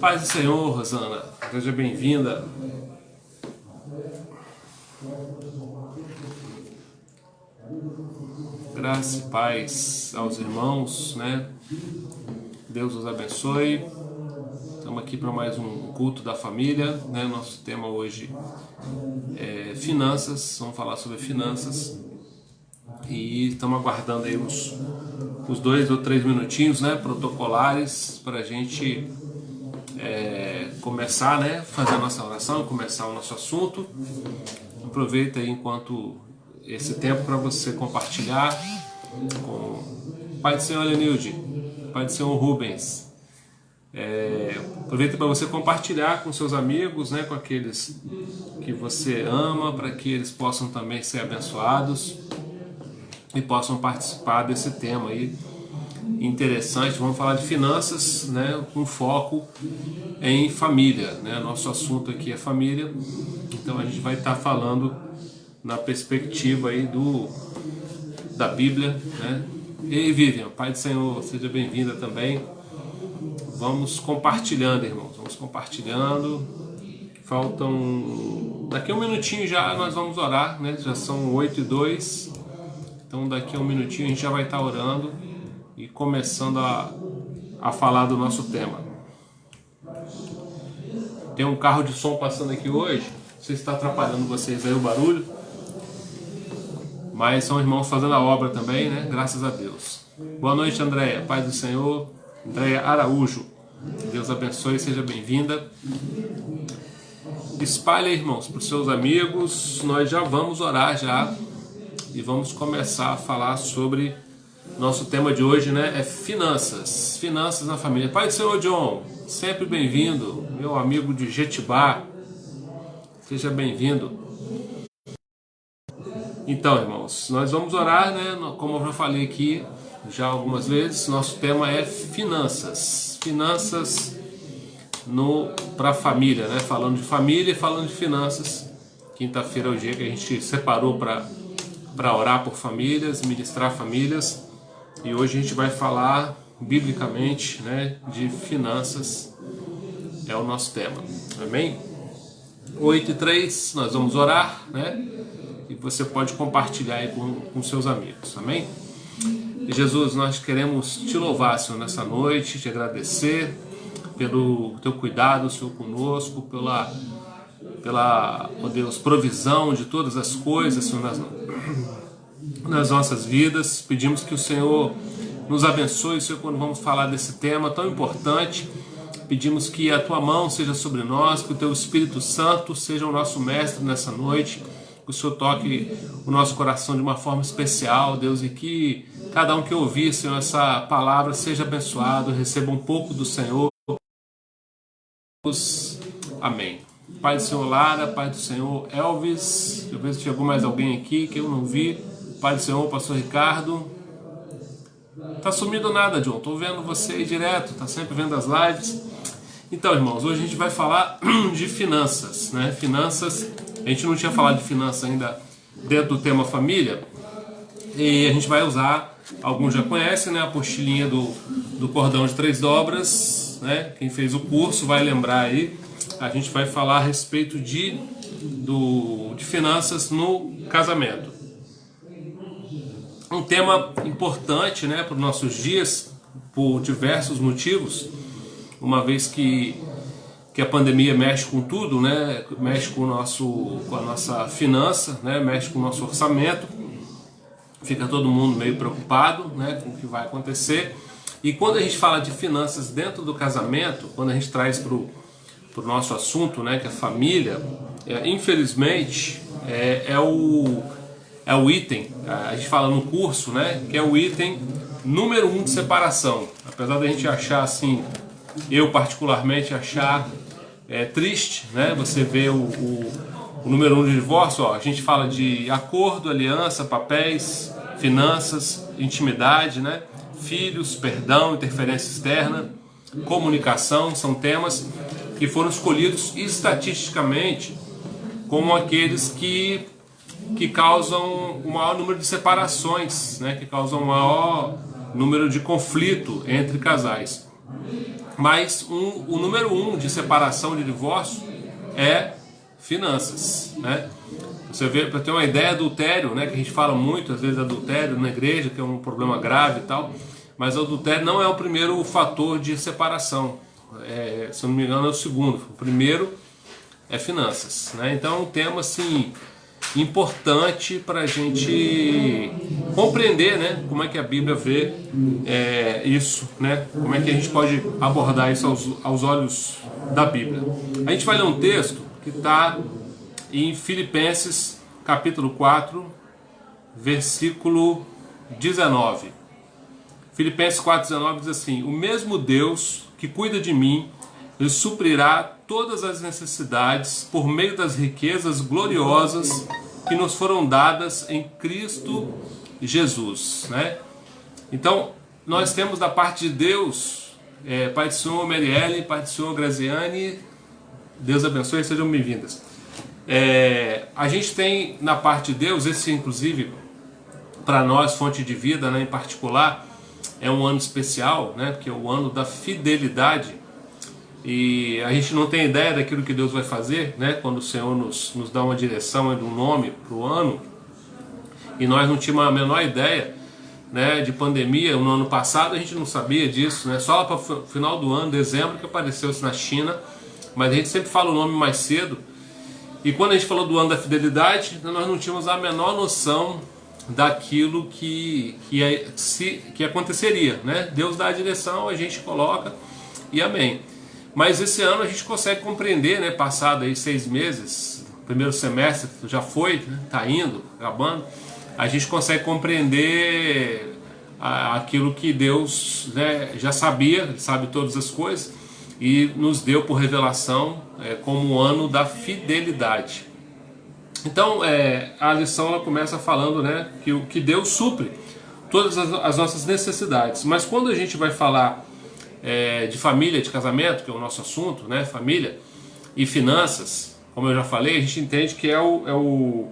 Paz do Senhor, Rosana, seja bem-vinda. Graça e paz aos irmãos, né? Deus os abençoe. Estamos aqui para mais um culto da família, né? Nosso tema hoje é finanças, vamos falar sobre finanças. E estamos aguardando aí os 2 ou 3 minutinhos, né? Protocolares para a gente começar, né? Fazer a nossa oração, começar o nosso assunto. Aproveita aí enquanto esse tempo para você compartilhar com o Pai do Senhor Lenilde, Pai do Senhor Rubens. Aproveita para você compartilhar com seus amigos, né, com aqueles que você ama, para que eles possam também ser abençoados e possam participar desse tema aí interessante. Vamos falar de finanças, né, com foco em família, né? Nosso assunto aqui é família, então a gente vai estar falando na perspectiva aí da Bíblia, né? E aí, Vivian, Pai do Senhor, seja bem-vinda também. Vamos compartilhando, irmãos, vamos compartilhando. Faltam... Daqui a um minutinho já nós vamos orar, né? Já são 8h02, então daqui a um minutinho a gente já vai estar orando e começando a falar do nosso tema. Tem um carro de som passando aqui hoje, não sei se está atrapalhando vocês aí o barulho, mas são irmãos fazendo a obra também, né? Graças a Deus. Boa noite, Andréia, Paz do Senhor. Andréia Araújo, Deus abençoe, seja bem-vinda. Espalhe, irmãos, para os seus amigos. Nós já vamos orar já e vamos começar a falar sobre nosso tema de hoje, né? É finanças, finanças na família. Pai do Senhor John, sempre bem-vindo, meu amigo de Jetibá, seja bem-vindo. Então, irmãos, nós vamos orar, né? Como eu já falei aqui já algumas vezes, nosso tema é finanças, finanças para a família, né? Falando de família e falando de finanças. Quinta-feira é o dia que a gente separou para orar por famílias, ministrar famílias. E hoje a gente vai falar biblicamente, né, de finanças, é o nosso tema, amém? 8h03, nós vamos orar, né, e você pode compartilhar aí com seus amigos, amém? E Jesus, nós queremos te louvar, Senhor, nessa noite, te agradecer pelo teu cuidado, Senhor, conosco, pela, ó Deus, provisão de todas as coisas, Senhor, nas nossas vidas. Pedimos que o Senhor nos abençoe, Senhor, quando vamos falar desse tema tão importante. Pedimos que a tua mão seja sobre nós, que o teu Espírito Santo seja o nosso mestre nessa noite, que o Senhor toque o nosso coração de uma forma especial, Deus, e que cada um que ouvir, Senhor, essa palavra seja abençoado, receba um pouco do Senhor. Amém. Pai do Senhor Lara, Pai do Senhor Elvis, deixa eu ver se chegou mais alguém aqui que eu não vi. Pai do Senhor, Pastor Ricardo. Tá sumido nada, John, tô vendo você aí direto, tá sempre vendo as lives. Então, irmãos, hoje a gente vai falar de finanças, né? Finanças, a gente não tinha falado de finanças ainda dentro do tema família, e a gente vai usar, alguns já conhecem, né? A apostilinha do cordão de 3 dobras, né? Quem fez o curso vai lembrar aí. A gente vai falar a respeito de finanças no casamento. Um tema importante, né, para os nossos dias, por diversos motivos, uma vez que a pandemia mexe com tudo, né, mexe com a nossa finança, né, mexe com o nosso orçamento, fica todo mundo meio preocupado, né, com o que vai acontecer. E quando a gente fala de finanças dentro do casamento, quando a gente traz para o nosso assunto, né, que é a família, infelizmente é o item, a gente fala no curso, né, que é o item número 1 de separação. Apesar da gente achar assim, eu particularmente achar triste, né, você vê o número 1 de divórcio, ó, a gente fala de acordo, aliança, papéis, finanças, intimidade, né, filhos, perdão, interferência externa, comunicação, são temas que foram escolhidos estatisticamente como aqueles que que causam o maior número de separações, né? Que causam o maior número de conflito entre casais. Mas o número 1 de separação, de divórcio, é finanças, né? Você vê, para ter uma ideia, adultério, né? Que a gente fala muito, às vezes, adultério na igreja, que é um problema grave e tal, mas o adultério não é o primeiro fator de separação. Se eu não me engano, é o segundo. O primeiro é finanças, né? Então é um tema assim importante para a gente compreender, né, como é que a Bíblia vê isso, né? Como é que a gente pode abordar isso aos olhos da Bíblia. A gente vai ler um texto que está em Filipenses capítulo 4, versículo 19. Filipenses 4,19 diz assim: o mesmo Deus que cuida de mim lhe suprirá todas as necessidades por meio das riquezas gloriosas que nos foram dadas em Cristo Jesus, né? Então, nós temos da parte de Deus, Pai do Senhor Marielle, Pai do Senhor Graziane, Deus abençoe, sejam bem-vindas. A gente tem na parte de Deus, esse inclusive, para nós, fonte de vida, né, em particular, é um ano especial, né, porque é o ano da fidelidade. E a gente não tem ideia daquilo que Deus vai fazer, né? Quando o Senhor nos dá uma direção e um nome para o ano. E nós não tínhamos a menor ideia, né, de pandemia. No ano passado a gente não sabia disso, né? Só lá para o final do ano, dezembro, que apareceu isso na China. Mas a gente sempre fala o nome mais cedo. E quando a gente falou do ano da fidelidade, nós não tínhamos a menor noção daquilo que aconteceria, né? Deus dá a direção, a gente coloca e amém. Mas esse ano a gente consegue compreender, né, passado aí 6 meses, primeiro semestre já foi, está indo, acabando, a gente consegue compreender aquilo que Deus, né, já sabia, Ele sabe todas as coisas, e nos deu por revelação como o ano da fidelidade. Então a lição ela começa falando, né, que Deus supre todas as nossas necessidades, mas quando a gente vai falar de família, de casamento, que é o nosso assunto, né? Família e finanças, como eu já falei, a gente entende que é o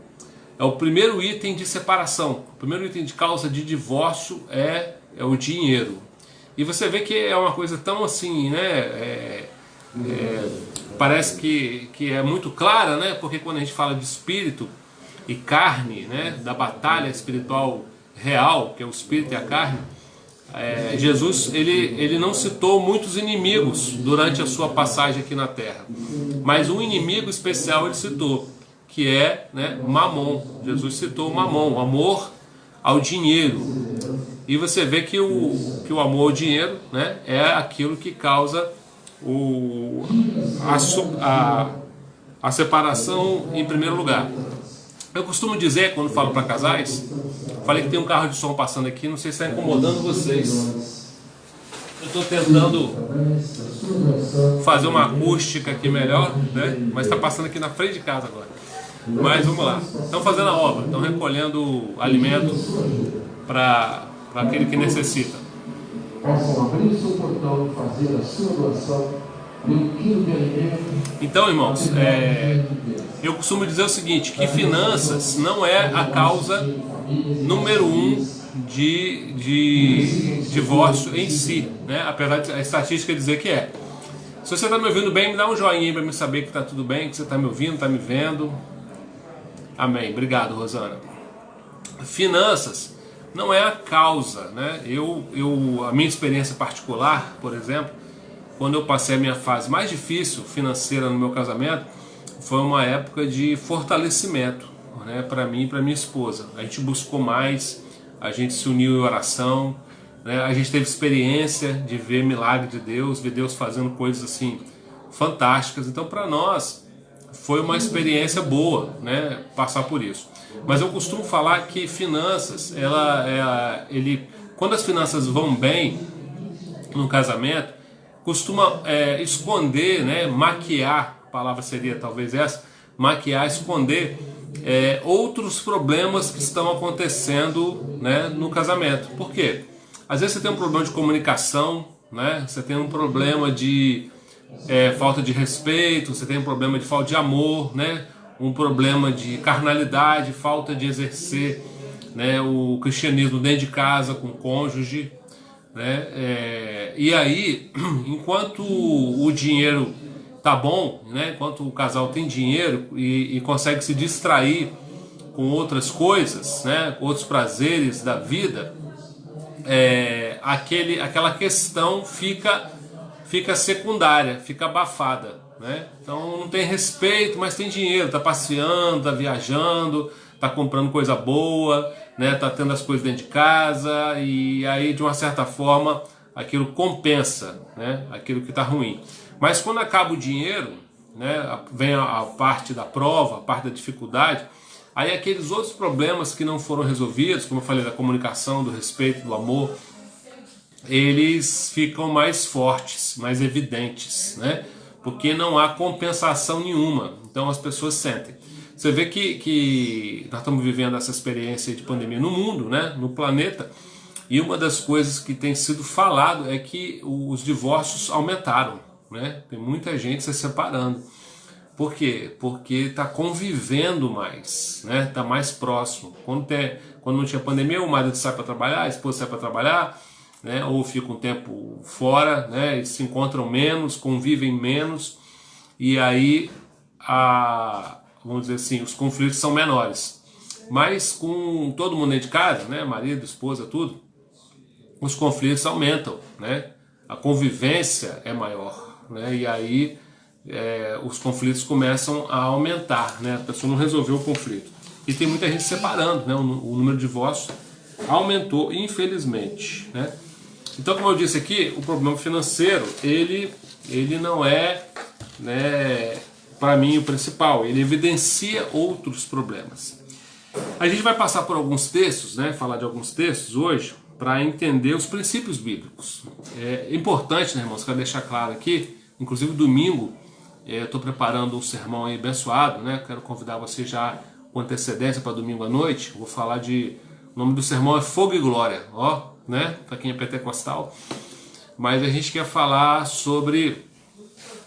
primeiro item de separação. O primeiro item de causa de divórcio é o dinheiro. E você vê que é uma coisa tão assim, né? Parece que é muito clara, né? Porque quando a gente fala de espírito e carne, né? Da batalha espiritual real, que é o espírito e a carne, Jesus ele não citou muitos inimigos durante a sua passagem aqui na terra, mas um inimigo especial ele citou, que é, né, Mamon. Jesus citou o Mamon, o amor ao dinheiro. E você vê que o amor ao dinheiro, né, é aquilo que causa a separação em primeiro lugar. Eu costumo dizer, quando falo para casais, falei que tem um carro de som passando aqui, não sei se está incomodando vocês. Eu estou tentando fazer uma acústica aqui melhor, né? Mas está passando aqui na frente de casa agora. Mas vamos lá. Estão fazendo a obra, estão recolhendo alimento para aquele que necessita. Possam abrir o seu portão e fazer a sua doação de um quilo de alimento. Então, irmãos, eu costumo dizer o seguinte, que finanças não é a causa número 1 de divórcio em si, né? Apesar de a estatística dizer que é. Se você está me ouvindo bem, me dá um joinha para me saber que está tudo bem, que você está me ouvindo, está me vendo. Amém. Obrigado, Rosana. Finanças não é a causa, né? A minha experiência particular, por exemplo, quando eu passei a minha fase mais difícil financeira no meu casamento, foi uma época de fortalecimento, né, para mim e para minha esposa. A gente buscou mais, a gente se uniu em oração, né, a gente teve experiência de ver milagre de Deus, ver Deus fazendo coisas assim fantásticas. Então, para nós foi uma experiência boa, né, passar por isso. Mas eu costumo falar que finanças, quando as finanças vão bem no casamento, costuma esconder, né, maquiar, a palavra seria talvez essa, maquiar, esconder outros problemas que estão acontecendo, né, no casamento. Por quê? Às vezes você tem um problema de comunicação, né, você tem um problema de falta de respeito, você tem um problema de falta de amor, né, um problema de carnalidade, falta de exercer, né, o cristianismo dentro de casa, com o cônjuge, né? E aí, enquanto o dinheiro tá bom, né, enquanto o casal tem dinheiro e consegue se distrair com outras coisas, né, outros prazeres da vida, aquela questão fica secundária, fica abafada, né? Então não tem respeito, mas tem dinheiro, tá passeando, tá viajando, tá comprando coisa boa, né? Tá tendo as coisas dentro de casa, e aí de uma certa forma aquilo compensa, né, aquilo que tá ruim. Mas quando acaba o dinheiro, né, vem a parte da prova, a parte da dificuldade. Aí aqueles outros problemas que não foram resolvidos, como eu falei, da comunicação, do respeito, do amor, eles ficam mais fortes, mais evidentes, né? Porque não há compensação nenhuma. Então as pessoas sentem. Você vê que nós estamos vivendo essa experiência de pandemia no mundo, né? No planeta, e uma das coisas que tem sido falado é que os divórcios aumentaram, né? Tem muita gente se separando. Por quê? Porque está convivendo mais, né? Está mais próximo. Quando não tinha pandemia, o marido sai para trabalhar, a esposa sai para trabalhar, né? Ou fica um tempo fora, né? E se encontram menos, convivem menos, e aí, vamos dizer assim, os conflitos são menores. Mas com todo mundo dentro de casa, né? Marido, esposa, tudo, os conflitos aumentam, né? A convivência é maior, né? E aí os conflitos começam a aumentar, né? A pessoa não resolveu o conflito. E tem muita gente separando, né? O número de divórcios aumentou, infelizmente, né? Então, como eu disse aqui, o problema financeiro, ele não é, né, para mim, o principal. Ele evidencia outros problemas. A gente vai passar por alguns textos, né? Falar de alguns textos hoje, para entender os princípios bíblicos. É importante, né, irmãos? Quero deixar claro aqui, inclusive domingo, eu estou preparando um sermão aí abençoado, né? Quero convidar você já com antecedência para domingo à noite. Vou falar o nome do sermão é Fogo e Glória, ó, né? Para quem é pentecostal. Mas a gente quer falar sobre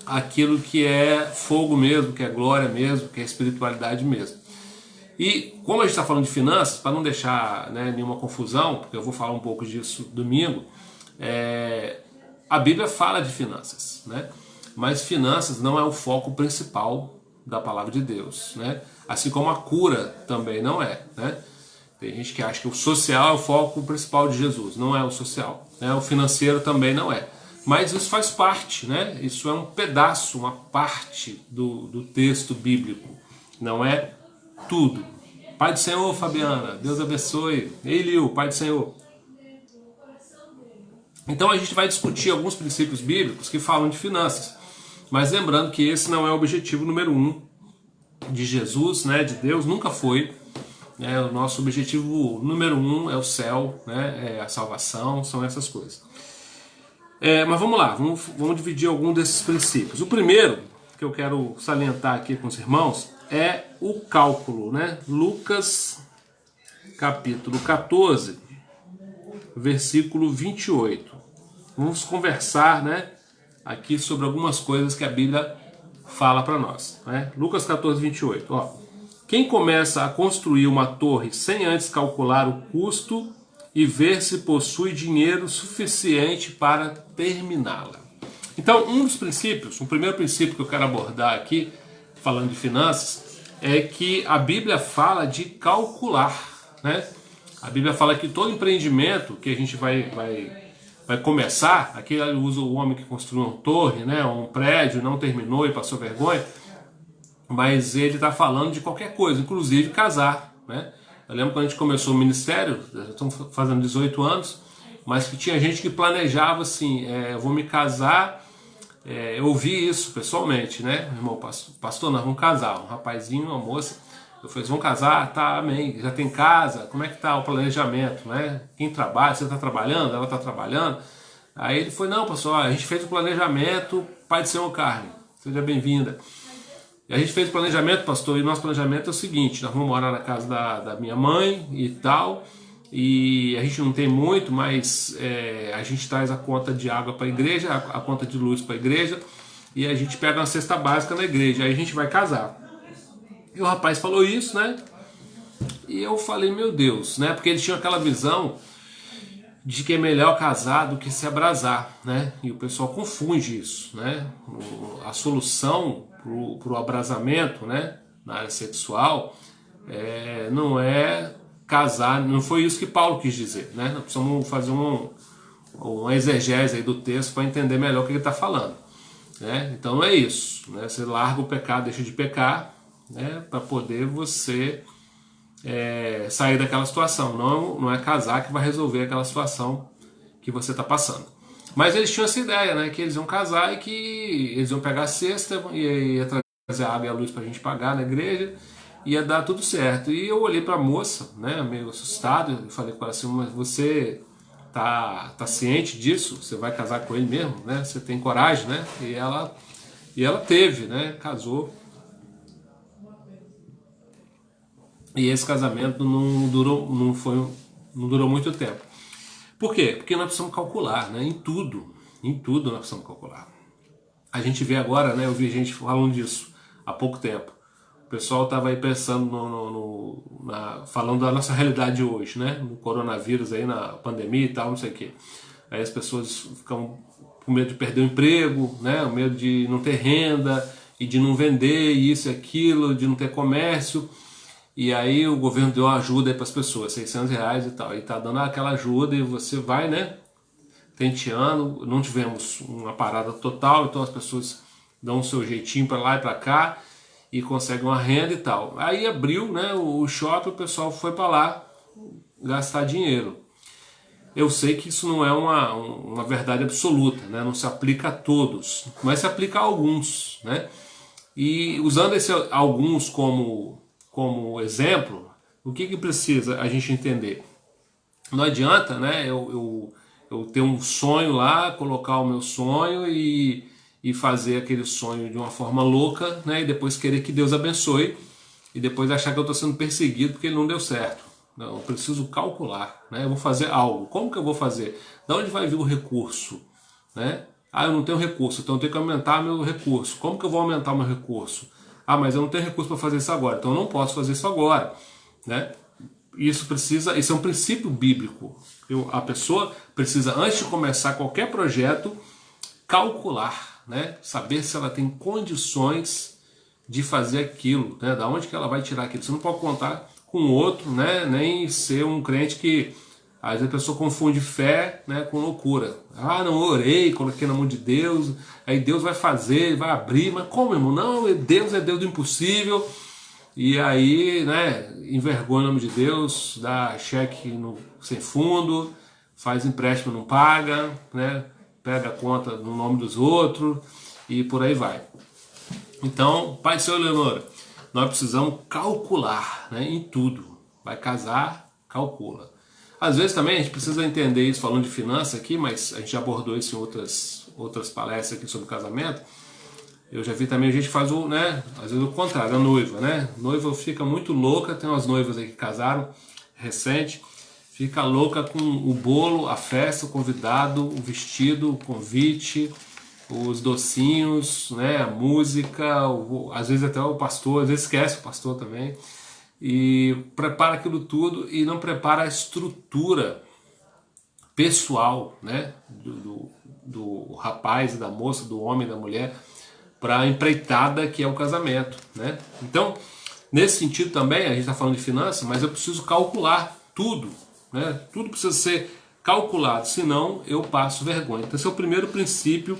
aquilo que é fogo mesmo, que é glória mesmo, que é espiritualidade mesmo. E como a gente está falando de finanças, para não deixar, né, nenhuma confusão, porque eu vou falar um pouco disso domingo, a Bíblia fala de finanças, né? Mas finanças não é o foco principal da palavra de Deus, né? Assim como a cura também não é, né? Tem gente que acha que o social é o foco principal de Jesus, não é o social, né? O financeiro também não é. Mas isso faz parte, né? Isso é um pedaço, uma parte do texto bíblico, não é tudo. Pai do Senhor, Fabiana, Deus abençoe. Ei, Liu, Pai do Senhor. Então a gente vai discutir alguns princípios bíblicos que falam de finanças. Mas lembrando que esse não é o objetivo número 1 de Jesus, né, de Deus, nunca foi. O nosso objetivo número 1 é o céu, né, é a salvação, são essas coisas. Mas vamos lá, vamos dividir algum desses princípios. O primeiro que eu quero salientar aqui com os irmãos é o cálculo, né? Lucas capítulo 14, versículo 28. Vamos conversar, né, aqui sobre algumas coisas que a Bíblia fala para nós, né? Lucas 14, 28. Ó. Quem começa a construir uma torre sem antes calcular o custo e ver se possui dinheiro suficiente para terminá-la. Então, um primeiro princípio que eu quero abordar aqui, falando de finanças, é que a Bíblia fala de calcular, né? A Bíblia fala que todo empreendimento que a gente vai começar, aqui usa o homem que construiu uma torre, né, um prédio, não terminou e passou vergonha, mas ele está falando de qualquer coisa, inclusive casar, né? Eu lembro quando a gente começou o ministério, estamos fazendo 18 anos, mas que tinha gente que planejava assim, eu vou me casar, eu ouvi isso pessoalmente, né? Irmão, pastor, nós vamos casar, um rapazinho, uma moça, eu falei, vão casar? Tá, amém, já tem casa, como é que tá o planejamento, né? Quem trabalha, você está trabalhando, ela está trabalhando? Aí ele foi, não, pastor, a gente fez o planejamento, Pai do Senhor Carne, seja bem-vinda. E a gente fez o planejamento, pastor, e nosso planejamento é o seguinte, nós vamos morar na casa da minha mãe e tal, e a gente não tem muito, mas a gente traz a conta de água para a igreja, a conta de luz para a igreja, e a gente pega uma cesta básica na igreja, aí a gente vai casar. E o rapaz falou isso, né? E eu falei, meu Deus, né? Porque eles tinham aquela visão de que é melhor casar do que se abrasar, né? E o pessoal confunde isso, né? A solução para o abrasamento, né? Na área sexual, não é casar, não foi isso que Paulo quis dizer, né? Nós precisamos fazer uma exegese aí do texto para entender melhor o que ele está falando, né? Então não é isso, né? Você larga o pecado, deixa de pecar, né? Para poder você sair daquela situação. Não é casar que vai resolver aquela situação que você está passando. Mas eles tinham essa ideia, né? Que eles iam casar e que eles iam pegar a cesta e ia trazer a água e a luz para a gente pagar na igreja, ia dar tudo certo. E eu olhei para a moça, né? Meio assustado, e falei com ela assim: mas você tá ciente disso? Você vai casar com ele mesmo, né? Você tem coragem, né? E ela teve, né? Casou. E esse casamento não durou muito tempo. Por quê? Porque nós precisamos calcular, né? Em tudo nós precisamos calcular. A gente vê agora, né? Eu vi gente falando disso há pouco tempo. O pessoal estava aí pensando falando da nossa realidade hoje, né? No coronavírus aí, na pandemia e tal, não sei o quê. Aí as pessoas ficam com medo de perder o emprego, né? O medo de não ter renda e de não vender isso e aquilo, de não ter comércio. E aí o governo deu uma ajuda para as pessoas, R$600 e tal. E tá dando aquela ajuda e você vai, né, tenteando. Não tivemos uma parada total, então as pessoas dão o seu jeitinho para lá e para cá e conseguem uma renda e tal. Aí abriu, né, o shopping, o pessoal foi para lá gastar dinheiro. Eu sei que isso não é uma verdade absoluta, né, não se aplica a todos, mas se aplica a alguns, né. E usando esse alguns como exemplo, o que precisa a gente entender? Não adianta, né, eu ter um sonho lá, colocar o meu sonho e fazer aquele sonho de uma forma louca, né, e depois querer que Deus abençoe e depois achar que eu estou sendo perseguido porque ele não deu certo. Não, eu preciso calcular, né, eu vou fazer algo. Como que eu vou fazer? Da onde vai vir o recurso? Né? Eu não tenho recurso, então eu tenho que aumentar meu recurso. Como que eu vou aumentar meu recurso? Mas eu não tenho recurso para fazer isso agora, então eu não posso fazer isso agora, né? Isso é um princípio bíblico. A pessoa precisa, antes de começar qualquer projeto, calcular, né? Saber se ela tem condições de fazer aquilo, né? Da onde que ela vai tirar aquilo. Você não pode contar com o outro, né? Nem ser um crente que às vezes a pessoa confunde fé, né, com loucura. Não, eu orei, coloquei na mão de Deus, aí Deus vai fazer, vai abrir. Mas como, irmão? Não, Deus é Deus do impossível. E aí, né, envergonha o nome de Deus, dá cheque sem fundo, faz empréstimo, não paga, né, pega a conta no nome dos outros e por aí vai. Então, pai do Senhor, Leonora, nós precisamos calcular, né, em tudo. Vai casar, calcula. Às vezes também a gente precisa entender isso falando de finanças aqui, mas a gente já abordou isso em outras palestras aqui sobre casamento. Eu já vi também a gente faz às vezes o contrário, a noiva, né? A noiva fica muito louca, tem umas noivas aí que casaram recente, fica louca com o bolo, a festa, o convidado, o vestido, o convite, os docinhos, né? A música, às vezes até o pastor, às vezes esquece o pastor também. E prepara aquilo tudo e não prepara a estrutura pessoal, né, do rapaz e da moça, do homem e da mulher, para a empreitada que é o casamento, né? Então, nesse sentido também, a gente está falando de finanças, mas eu preciso calcular tudo, né? Tudo precisa ser calculado, senão eu passo vergonha. Então esse é o primeiro princípio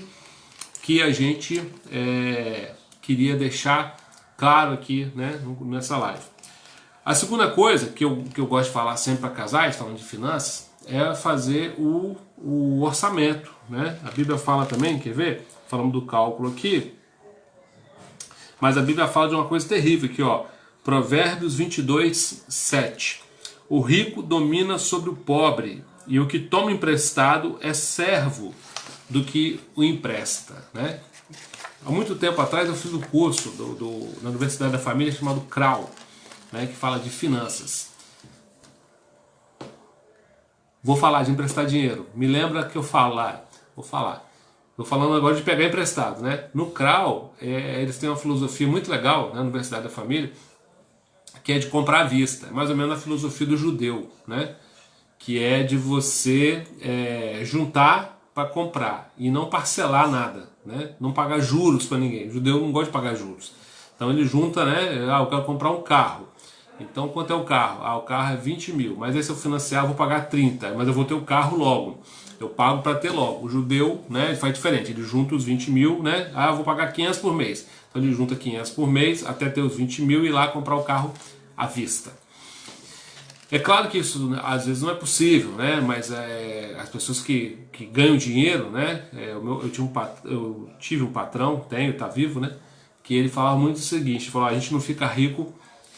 que a gente queria deixar claro aqui, né, nessa live. A segunda coisa que eu gosto de falar sempre para casais, falando de finanças, é fazer o orçamento, né? A Bíblia fala também, quer ver? Falamos do cálculo aqui, mas a Bíblia fala de uma coisa terrível aqui, ó. Provérbios 22:7. O rico domina sobre o pobre, e o que toma emprestado é servo do que o empresta, né? Há muito tempo atrás eu fiz um curso na Universidade da Família chamado CRAU, né, que fala de finanças. Vou falar de emprestar dinheiro. Me lembra que eu falar. Vou falar. Estou falando agora de pegar emprestado, né? No CRAU, eles têm uma filosofia muito legal, né, na Universidade da Família, que é de comprar à vista, é mais ou menos a filosofia do judeu, né? Que é de você juntar para comprar e não parcelar nada, né? Não pagar juros para ninguém. O judeu não gosta de pagar juros. Então ele junta, né? Ah, eu quero comprar um carro. Então quanto é o carro? Ah, o carro é 20 mil. Mas aí se eu financiar eu vou pagar 30, mas eu vou ter o carro logo. Eu pago para ter logo. O judeu, né, ele faz diferente. Ele junta os 20 mil, né? Ah, eu vou pagar 500 por mês. Então ele junta 500 por mês até ter os 20 mil e ir lá comprar o carro à vista. É claro que isso às vezes não é possível, né? Mas as pessoas que ganham dinheiro, né? Eu tive um patrão, tá vivo, né? Que ele falava muito o seguinte: ele falou, a gente não fica rico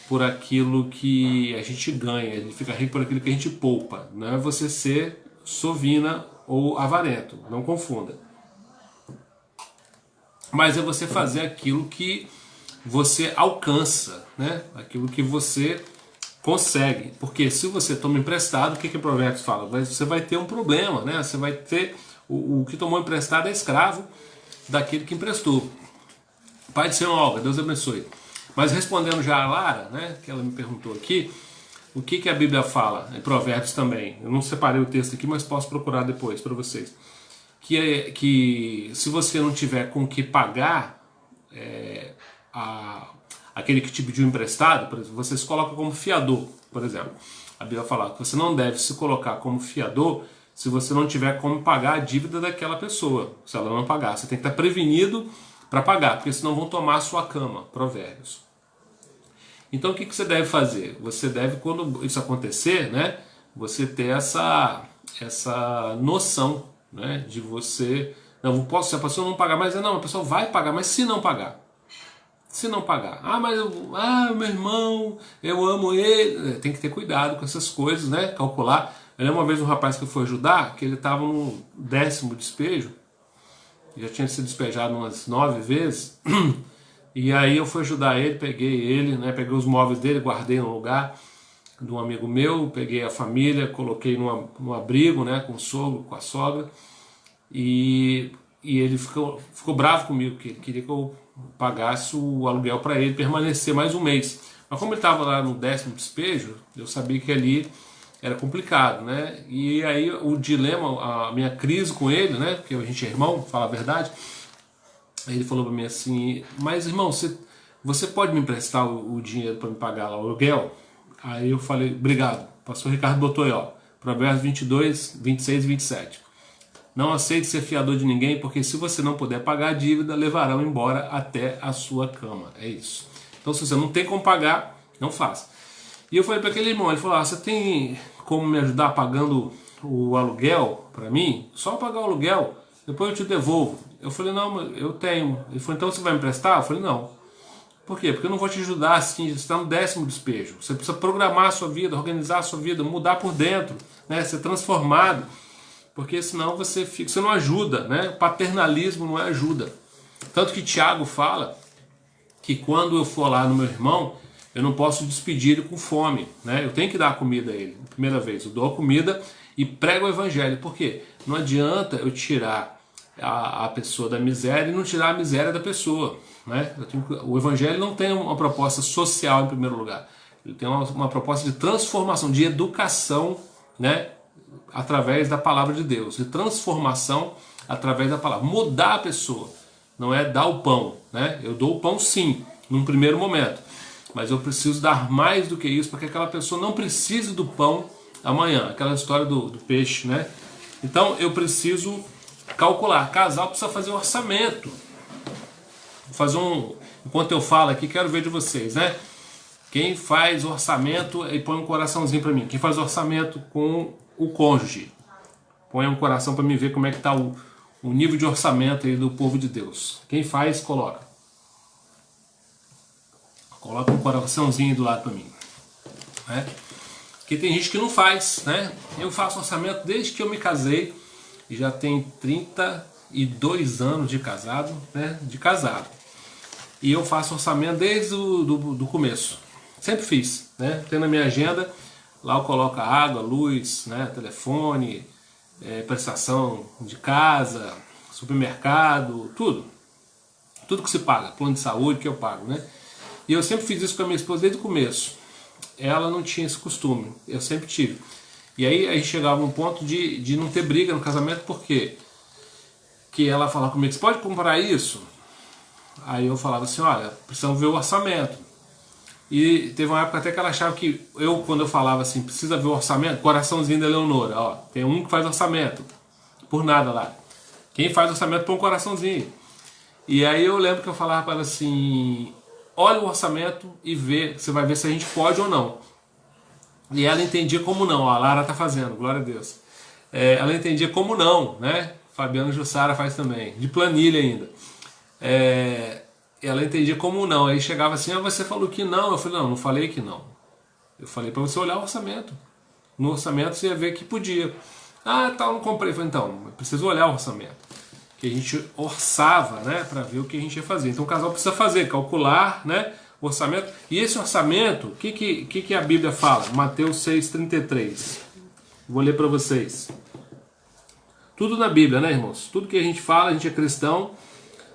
por aquilo que a gente ganha, ele fica rico por aquilo que a gente poupa. Não é você ser sovina ou avarento, não confunda. Mas é você fazer aquilo que você alcança, né? Aquilo que você consegue. Porque se você toma emprestado, o que o Provérbios fala? Você vai ter um problema, né? Você vai ter... O que tomou emprestado é escravo daquele que emprestou. Pai de Senhor Olga, Deus abençoe. Mas respondendo já a Lara, né, que ela me perguntou aqui, o que a Bíblia fala? Em Provérbios também. Eu não separei o texto aqui, mas posso procurar depois para vocês. Que se você não tiver com o que pagar aquele que te pediu emprestado, por exemplo, você se coloca como fiador, por exemplo. A Bíblia fala que você não deve se colocar como fiador se você não tiver como pagar a dívida daquela pessoa, se ela não pagar. Você tem que estar prevenido para pagar, porque senão vão tomar a sua cama. Provérbios. Então o que você deve fazer? Você deve, quando isso acontecer, né, você ter essa noção, né, de você... Não posso, se a pessoa não pagar, mas não, a pessoa vai pagar, mas se não pagar? Se não pagar, meu irmão, eu amo ele, tem que ter cuidado com essas coisas, né? Calcular. Eu lembro uma vez um rapaz que eu fui ajudar, que ele estava no 10º despejo, já tinha sido despejado umas 9 vezes, e aí eu fui ajudar ele, peguei ele, né? Peguei os móveis dele, guardei no lugar de um amigo meu, peguei a família, coloquei num abrigo, né? Com o sogro, com a sogra, e ele ficou bravo comigo, porque ele queria que eu pagasse o aluguel para ele permanecer mais um mês. Mas como ele estava lá no 10º despejo, eu sabia que ali era complicado, né? E aí o dilema, a minha crise com ele, né? Porque a gente é irmão, fala a verdade. Aí ele falou para mim assim: mas irmão, você pode me emprestar o dinheiro para me pagar lá o aluguel? Aí eu falei: obrigado. O pastor Ricardo botou aí, ó, Provérbios 22, 26 e 27. Não aceite ser fiador de ninguém, porque se você não puder pagar a dívida, levarão embora até a sua cama. É isso. Então, se você não tem como pagar, não faça. E eu falei para aquele irmão, ele falou: você tem como me ajudar pagando o aluguel para mim? Só pagar o aluguel, depois eu te devolvo. Eu falei: não, eu tenho. Ele falou: então você vai me emprestar? Eu falei: não. Por quê? Porque eu não vou te ajudar assim, você está no 10º despejo. Você precisa programar a sua vida, organizar a sua vida, mudar por dentro, né? Ser transformado. Porque senão você não ajuda, né? O paternalismo não é ajuda. Tanto que Tiago fala que quando eu for lá no meu irmão, eu não posso despedir ele com fome, né? Eu tenho que dar comida a ele. Primeira vez, eu dou a comida e prego o evangelho. Por quê? Não adianta eu tirar a pessoa da miséria e não tirar a miséria da pessoa, né? O evangelho não tem uma proposta social em primeiro lugar. Ele tem uma proposta de transformação, de educação, né? Através da palavra de Deus, de transformação através da palavra, mudar a pessoa, não é dar o pão, né? Eu dou o pão sim, num primeiro momento, mas eu preciso dar mais do que isso para que aquela pessoa não precise do pão amanhã, aquela história do peixe, né? Então eu preciso calcular, casal precisa fazer um orçamento, enquanto eu falo aqui, quero ver de vocês, né? Quem faz orçamento e põe um coraçãozinho para mim, quem faz orçamento com o cônjuge, põe um coração para me ver como é que está o nível de orçamento aí do povo de Deus. Quem faz, coloca um coraçãozinho do lado para mim, né? Porque tem gente que não faz, né? Eu faço orçamento desde que eu me casei e já tem 32 anos de casado, né? De casado, e eu faço orçamento desde do começo, sempre fiz, né? Tem na minha agenda. Lá eu coloco água, luz, né, telefone, prestação de casa, supermercado, tudo. Tudo que se paga, plano de saúde que eu pago, né? E eu sempre fiz isso com a minha esposa desde o começo. ela não tinha esse costume, eu sempre tive. E aí a gente chegava a um ponto de não ter briga no casamento, por quê? Que ela falava comigo, você pode comprar isso? Aí eu falava assim, olha, precisamos ver o orçamento. E teve uma época até que ela achava que quando eu falava assim, precisa ver o orçamento, coraçãozinho da Leonora, ó, tem um que faz orçamento, por nada lá. Quem faz orçamento põe um coraçãozinho. E aí eu lembro que eu falava para ela assim, olha o orçamento e vê, você vai ver se a gente pode ou não. E ela entendia como não, ó, a Lara tá fazendo, glória a Deus. Ela entendia como não, né? Fabiano Jussara faz também, de planilha ainda. Ela entendia como não, aí chegava assim, você falou que não. Eu falei, não falei que não. Eu falei para você olhar o orçamento. No orçamento você ia ver que podia. Tal, não comprei. Eu falei, então, eu preciso olhar o orçamento. Que a gente orçava, né, para ver o que a gente ia fazer. Então o casal precisa fazer, calcular, né, o orçamento. E esse orçamento, o que a Bíblia fala? Mateus 6,33. Vou ler para vocês. Tudo na Bíblia, né, irmãos? Tudo que a gente fala, a gente é cristão.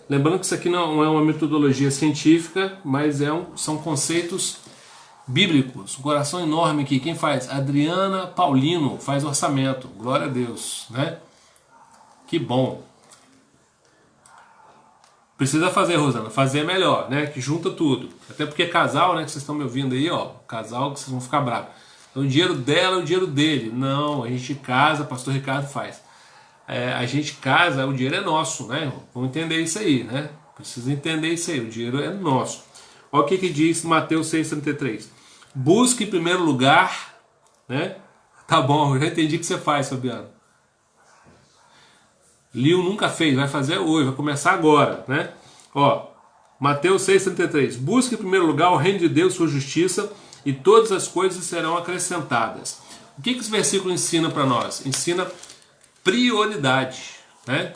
Lembrando que isso aqui não é uma metodologia científica, mas são conceitos bíblicos. Um coração enorme aqui. Quem faz? Adriana Paulino faz orçamento. Glória a Deus, né? Que bom. Precisa fazer, Rosana. Fazer é melhor, né? Que junta tudo. Até porque casal, né? Que vocês estão me ouvindo aí, ó. Casal que vocês vão ficar bravos. Então o dinheiro dela é o dinheiro dele. Não, a gente casa, o pastor Ricardo faz. A gente casa, o dinheiro é nosso, né? Vamos entender isso aí, né? Precisa entender isso aí, o dinheiro é nosso. Olha o que diz Mateus 6,33. Busque em primeiro lugar, né? Tá bom, eu já entendi o que você faz, Fabiano. Liu nunca fez, vai fazer hoje, vai começar agora, né? Ó, Mateus 6,33. Busque em primeiro lugar o reino de Deus, sua justiça, e todas as coisas serão acrescentadas. O que esse versículo ensina para nós? Ensina prioridade, né?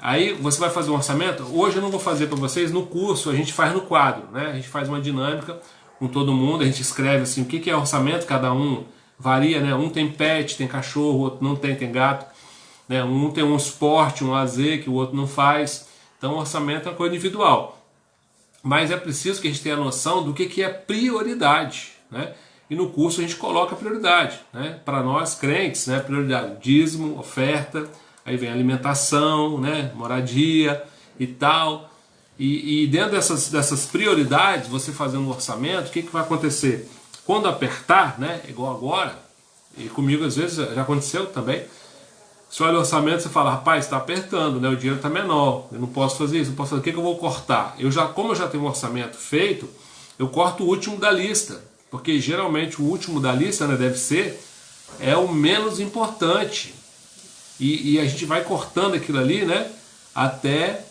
Aí você vai fazer um orçamento. Hoje eu não vou fazer para vocês, no curso a gente faz no quadro, né? A gente faz uma dinâmica com todo mundo, a gente escreve assim o que é orçamento, cada um varia, né? Um tem pet, tem cachorro, o outro não tem gato, né? Um tem um esporte, um lazer que o outro não faz. Então o orçamento é uma coisa individual, mas é preciso que a gente tenha a noção do que é prioridade, né? E no curso a gente coloca prioridade, né? Para nós crentes, né? Prioridade, dízimo, oferta, aí vem alimentação, né? Moradia e tal. E dentro dessas prioridades, você fazendo um orçamento, o que vai acontecer? Quando apertar, né? Igual agora, e comigo às vezes já aconteceu também, você olha o orçamento e você fala, rapaz, está apertando, né? O dinheiro está menor, eu não posso fazer isso, não posso fazer, o que eu vou cortar? Como eu já tenho um orçamento feito, eu corto o último da lista. Porque geralmente o último da lista, né, deve ser, é o menos importante. E a gente vai cortando aquilo ali, né, até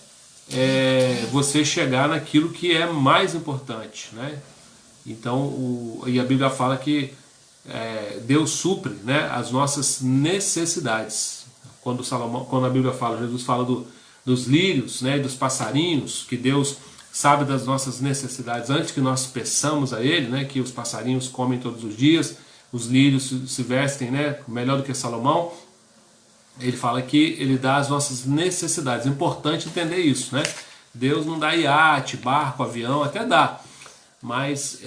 você chegar naquilo que é mais importante, né? Então, e a Bíblia fala que Deus supre, né, as nossas necessidades. Quando a Bíblia fala, Jesus fala dos lírios, né, dos passarinhos, que Deus sabe das nossas necessidades antes que nós peçamos a Ele, né, que os passarinhos comem todos os dias, os lírios se vestem, né, melhor do que Salomão. Ele fala que Ele dá as nossas necessidades. É importante entender isso, né? Deus não dá iate, barco, avião, até dá, mas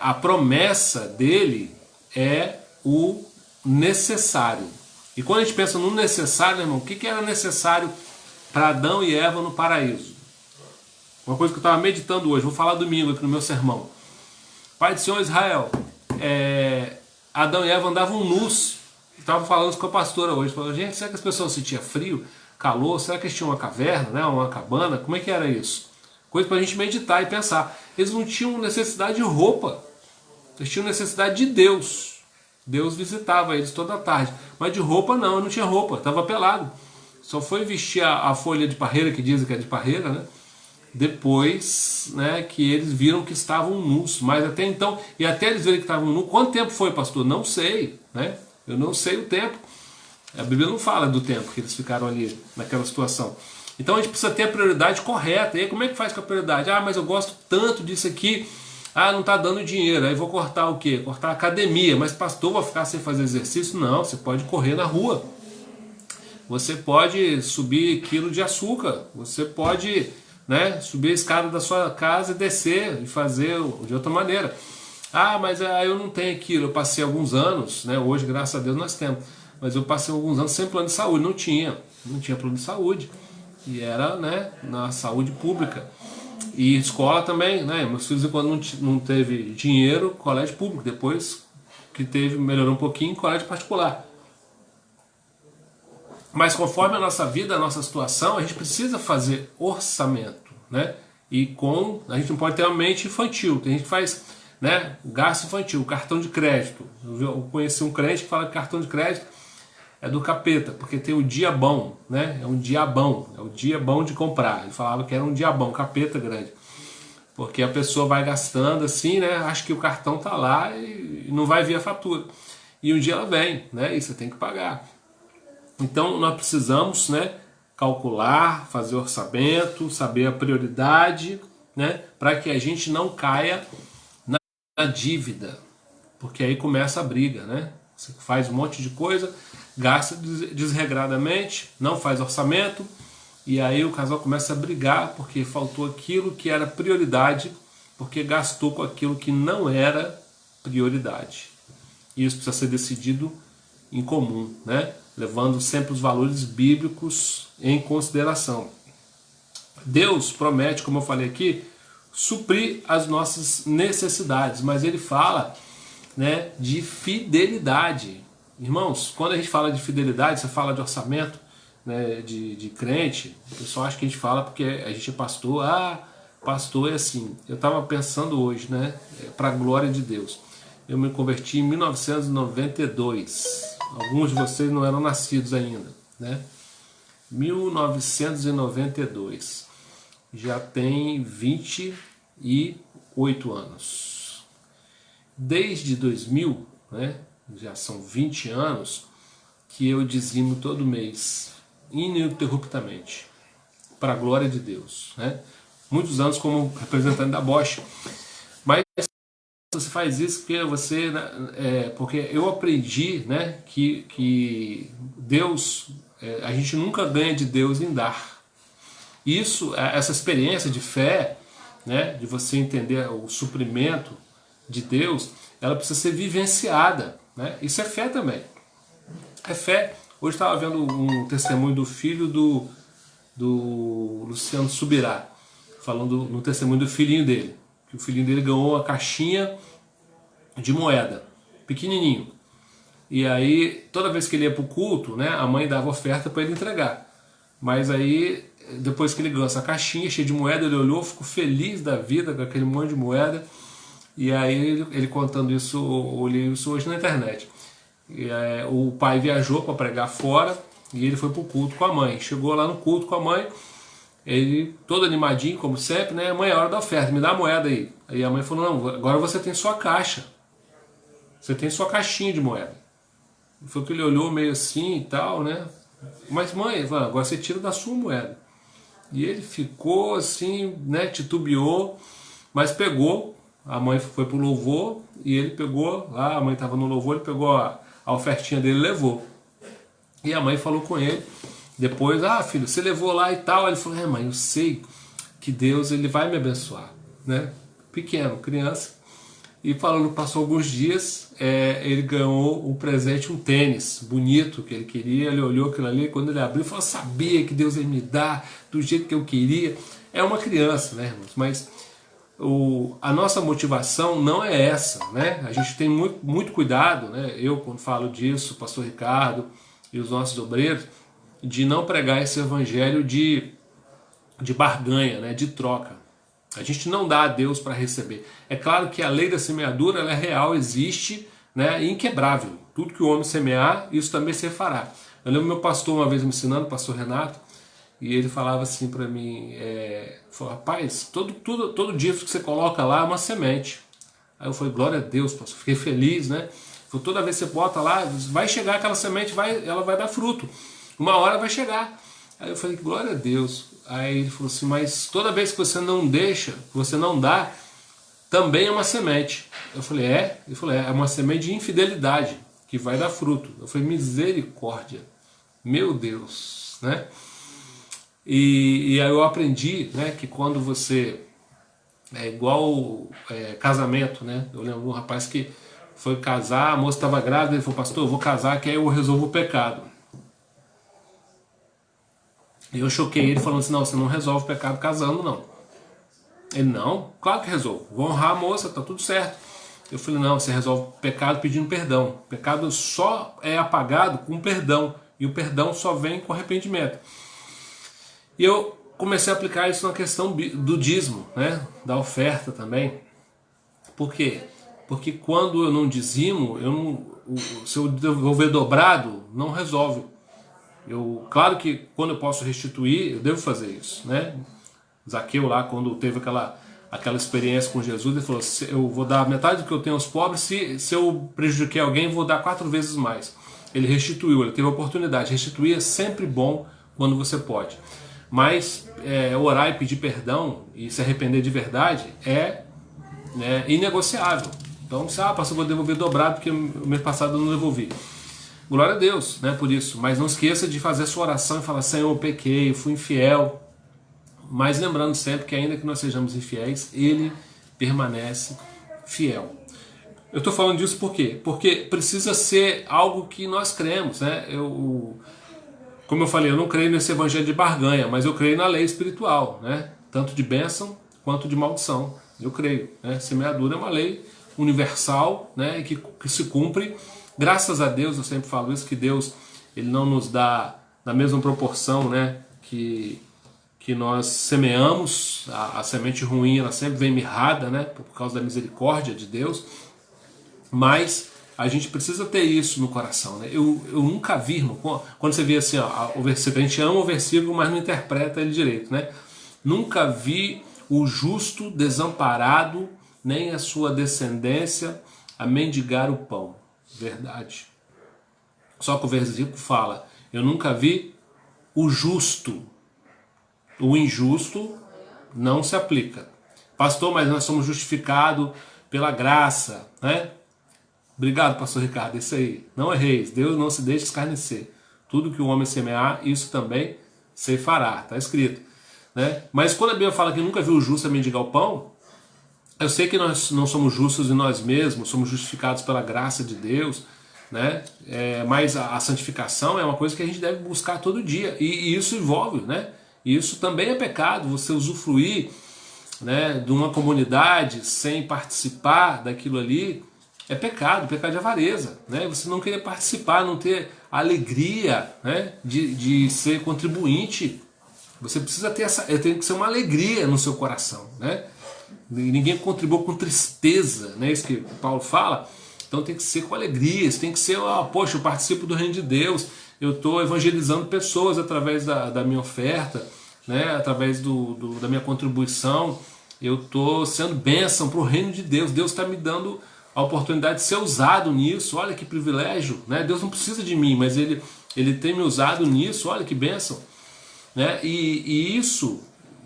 a promessa dele é o necessário. E quando a gente pensa no necessário, irmão, o que era necessário para Adão e Eva no paraíso? Uma coisa que eu estava meditando hoje, vou falar domingo aqui no meu sermão. Pai do Senhor Israel, Adão e Eva andavam nus. Estava falando com a pastora hoje. Falou, gente, será que as pessoas sentiam frio, calor? Será que eles tinham uma caverna, né, uma cabana? Como é que era isso? Coisa para a gente meditar e pensar. Eles não tinham necessidade de roupa. Eles tinham necessidade de Deus. Deus visitava eles toda a tarde. Mas de roupa não tinha roupa, estava pelado. Só foi vestir a folha de parreira, que dizem que é de parreira, né? Depois, né, que eles viram que estavam nus. Mas até então, e até eles verem que estavam nus, quanto tempo foi, pastor? Não sei, né? Eu não sei o tempo. A Bíblia não fala do tempo que eles ficaram ali naquela situação. Então a gente precisa ter a prioridade correta. E aí como é que faz com a prioridade? Ah, mas eu gosto tanto disso aqui. Ah, não está dando dinheiro. Aí vou cortar o quê? Cortar a academia. Mas pastor, vou ficar sem fazer exercício? Não, você pode correr na rua. Você pode subir quilo de açúcar. Você pode, né, subir a escada da sua casa e descer e fazer de outra maneira. Ah, mas eu não tenho aquilo, eu passei alguns anos, né? Hoje, graças a Deus, nós temos. Mas eu passei alguns anos sem plano de saúde, não tinha plano de saúde. E era, né, na saúde pública. E escola também, né? Meus filhos, quando não teve dinheiro, colégio público. Depois que teve, melhorou um pouquinho, colégio particular. Mas conforme a nossa vida, a nossa situação, a gente precisa fazer orçamento, né? A gente não pode ter uma mente infantil. Tem gente que faz, né, gasto infantil, cartão de crédito. Eu conheci um crente que fala que cartão de crédito é do capeta, porque tem o dia bom, né? É um diabão, é o dia bom de comprar. Ele falava que era um diabão, capeta grande. Porque a pessoa vai gastando assim, né? Acha que o cartão tá lá e não vai vir a fatura. E um dia ela vem, né? E você tem que pagar. Então nós precisamos, né, calcular, fazer orçamento, saber a prioridade, né, para que a gente não caia na dívida, porque aí começa a briga, né? Você faz um monte de coisa, gasta desregradamente, não faz orçamento, e aí o casal começa a brigar porque faltou aquilo que era prioridade, porque gastou com aquilo que não era prioridade. E isso precisa ser decidido em comum, né? Levando sempre os valores bíblicos em consideração. Deus promete, como eu falei aqui, suprir as nossas necessidades, mas ele fala, né, de fidelidade. Irmãos, quando a gente fala de fidelidade, você fala de orçamento, né, de crente, o pessoal acha que a gente fala porque a gente é pastor, pastor é assim. Eu estava pensando hoje, né, para a glória de Deus. Eu me converti em 1992. Alguns de vocês não eram nascidos ainda, né? 1992. Já tem 28 anos. Desde 2000, né? Já são 20 anos que eu dizimo todo mês, ininterruptamente, para a glória de Deus, né? Muitos anos como representante da Bosch. Mas você faz isso porque porque eu aprendi, né, que Deus, a gente nunca ganha de Deus em dar. Isso, essa experiência de fé, né, de você entender o suprimento de Deus, ela precisa ser vivenciada, né? Isso é fé também. É fé. Hoje estava vendo um testemunho do filho do Luciano Subirá, falando no testemunho do filhinho dele. Que o filhinho dele ganhou uma caixinha de moeda, pequenininho. E aí, toda vez que ele ia para o culto, né, a mãe dava oferta para ele entregar. Mas aí, depois que ele ganhou essa caixinha cheia de moeda, ele olhou, ficou feliz da vida com aquele monte de moeda. E aí, ele contando isso, eu olhei isso hoje na internet. O pai viajou para pregar fora e ele foi para o culto com a mãe. Chegou lá no culto com a mãe, ele todo animadinho, como sempre, né? Mãe, é hora da oferta, me dá a moeda aí. Aí a mãe falou, não, agora você tem sua caixa. Você tem sua caixinha de moeda. Foi que ele olhou meio assim e tal, né? Mas mãe, agora você tira da sua moeda. E ele ficou assim, né? Titubeou, mas pegou. A mãe foi pro louvor e ele pegou, lá a mãe estava no louvor, ele pegou a ofertinha dele e levou. E a mãe falou com ele, depois, filho, você levou lá e tal. Ele falou, mãe, eu sei que Deus ele vai me abençoar, né? Pequeno, criança. E falando, passou alguns dias, ele ganhou um presente, um tênis bonito que ele queria. Ele olhou aquilo ali, quando ele abriu, falou, sabia que Deus ia me dar do jeito que eu queria. É uma criança, né, irmãos? Mas a nossa motivação não é essa, né? A gente tem muito cuidado, né? Eu, quando falo disso, o pastor Ricardo e os nossos obreiros, de não pregar esse evangelho de barganha, né? De troca. A gente não dá a Deus para receber. É claro que a lei da semeadura ela é real, existe, né, inquebrável. Tudo que o homem semear, isso também se fará. Eu lembro meu pastor uma vez me ensinando, o pastor Renato, e ele falava assim para mim, falou, rapaz, todo dia que você coloca lá é uma semente. Aí eu falei, glória a Deus, pastor, fiquei feliz, né? Falei, toda vez que você bota lá, vai chegar aquela semente, ela vai dar fruto. Uma hora vai chegar. Aí eu falei, glória a Deus. Aí ele falou assim, mas toda vez que você não deixa, que você não dá, também é uma semente. Eu falei, é? Ele falou, é uma semente de infidelidade, que vai dar fruto. Eu falei, misericórdia, meu Deus, né? E aí eu aprendi, né, que quando você É igual casamento, né? Eu lembro de um rapaz que foi casar, a moça estava grávida, ele falou, pastor, eu vou casar que aí eu resolvo o pecado. E eu choquei ele falando assim, não, você não resolve o pecado casando, não. Ele, não, claro que resolvo. Vou honrar a moça, tá tudo certo. Eu falei, não, você resolve o pecado pedindo perdão. O pecado só é apagado com perdão. E o perdão só vem com arrependimento. E eu comecei a aplicar isso na questão do dízimo, né? Da oferta também. Por quê? Porque quando eu não dizimo, se eu devolver dobrado, não resolve. Claro que quando eu posso restituir, eu devo fazer isso, né? Zaqueu lá, quando teve aquela experiência com Jesus, ele falou, eu vou dar metade do que eu tenho aos pobres, se eu prejudiquei alguém, vou dar 4 vezes mais. Ele restituiu, ele teve a oportunidade. Restituir é sempre bom quando você pode. Mas orar e pedir perdão e se arrepender de verdade é inegociável. Então, pastor, eu vou devolver dobrado porque o mês passado eu não devolvi. Glória a Deus, né, por isso. Mas não esqueça de fazer a sua oração e falar, Senhor, eu pequei, eu fui infiel. Mas lembrando sempre que ainda que nós sejamos infiéis, Ele permanece fiel. Eu estou falando disso por quê? Porque precisa ser algo que nós cremos, né? Como eu falei, eu não creio nesse evangelho de barganha, mas eu creio na lei espiritual, né? Tanto de bênção quanto de maldição. Eu creio, né? Semeadura é uma lei universal, né? Que se cumpre. Graças a Deus, eu sempre falo isso, que Deus ele não nos dá na mesma proporção, né? Que nós semeamos, a semente ruim ela sempre vem mirrada, né? Por causa da misericórdia de Deus. Mas a gente precisa ter isso no coração, né? Eu nunca vi, irmão, quando você vê assim, ó, o versículo, a gente ama o versículo, mas não interpreta ele direito, né? Nunca vi o justo desamparado, nem a sua descendência a mendigar o pão. Verdade. Só que o versículo fala, eu nunca vi o justo. O injusto não se aplica. Pastor, mas nós somos justificados pela graça, né? Obrigado, pastor Ricardo, isso aí. Não erreis, Deus não se deixa escarnecer. Tudo que o homem semear, isso também se fará. Está escrito. Né? Mas quando a Bíblia fala que nunca viu o justo a mendigar o pão, eu sei que nós não somos justos em nós mesmos, somos justificados pela graça de Deus, né? Mas a santificação é uma coisa que a gente deve buscar todo dia. E isso envolve, né? Isso também é pecado, você usufruir, né, de uma comunidade sem participar daquilo ali. É pecado de avareza, né? Você não querer participar, não ter a alegria, né, de ser contribuinte. Você precisa ter tem que ser uma alegria no seu coração, né? Ninguém contribui com tristeza, né? Isso que Paulo fala. Então tem que ser com alegria, tem que ser, poxa, eu participo do reino de Deus, eu estou evangelizando pessoas através da minha oferta, né? Através da minha contribuição, eu estou sendo bênção para o reino de Deus. Deus está me dando a oportunidade de ser usado nisso. Olha que privilégio, né? Deus não precisa de mim, mas Ele tem me usado nisso. Olha que bênção, né? E isso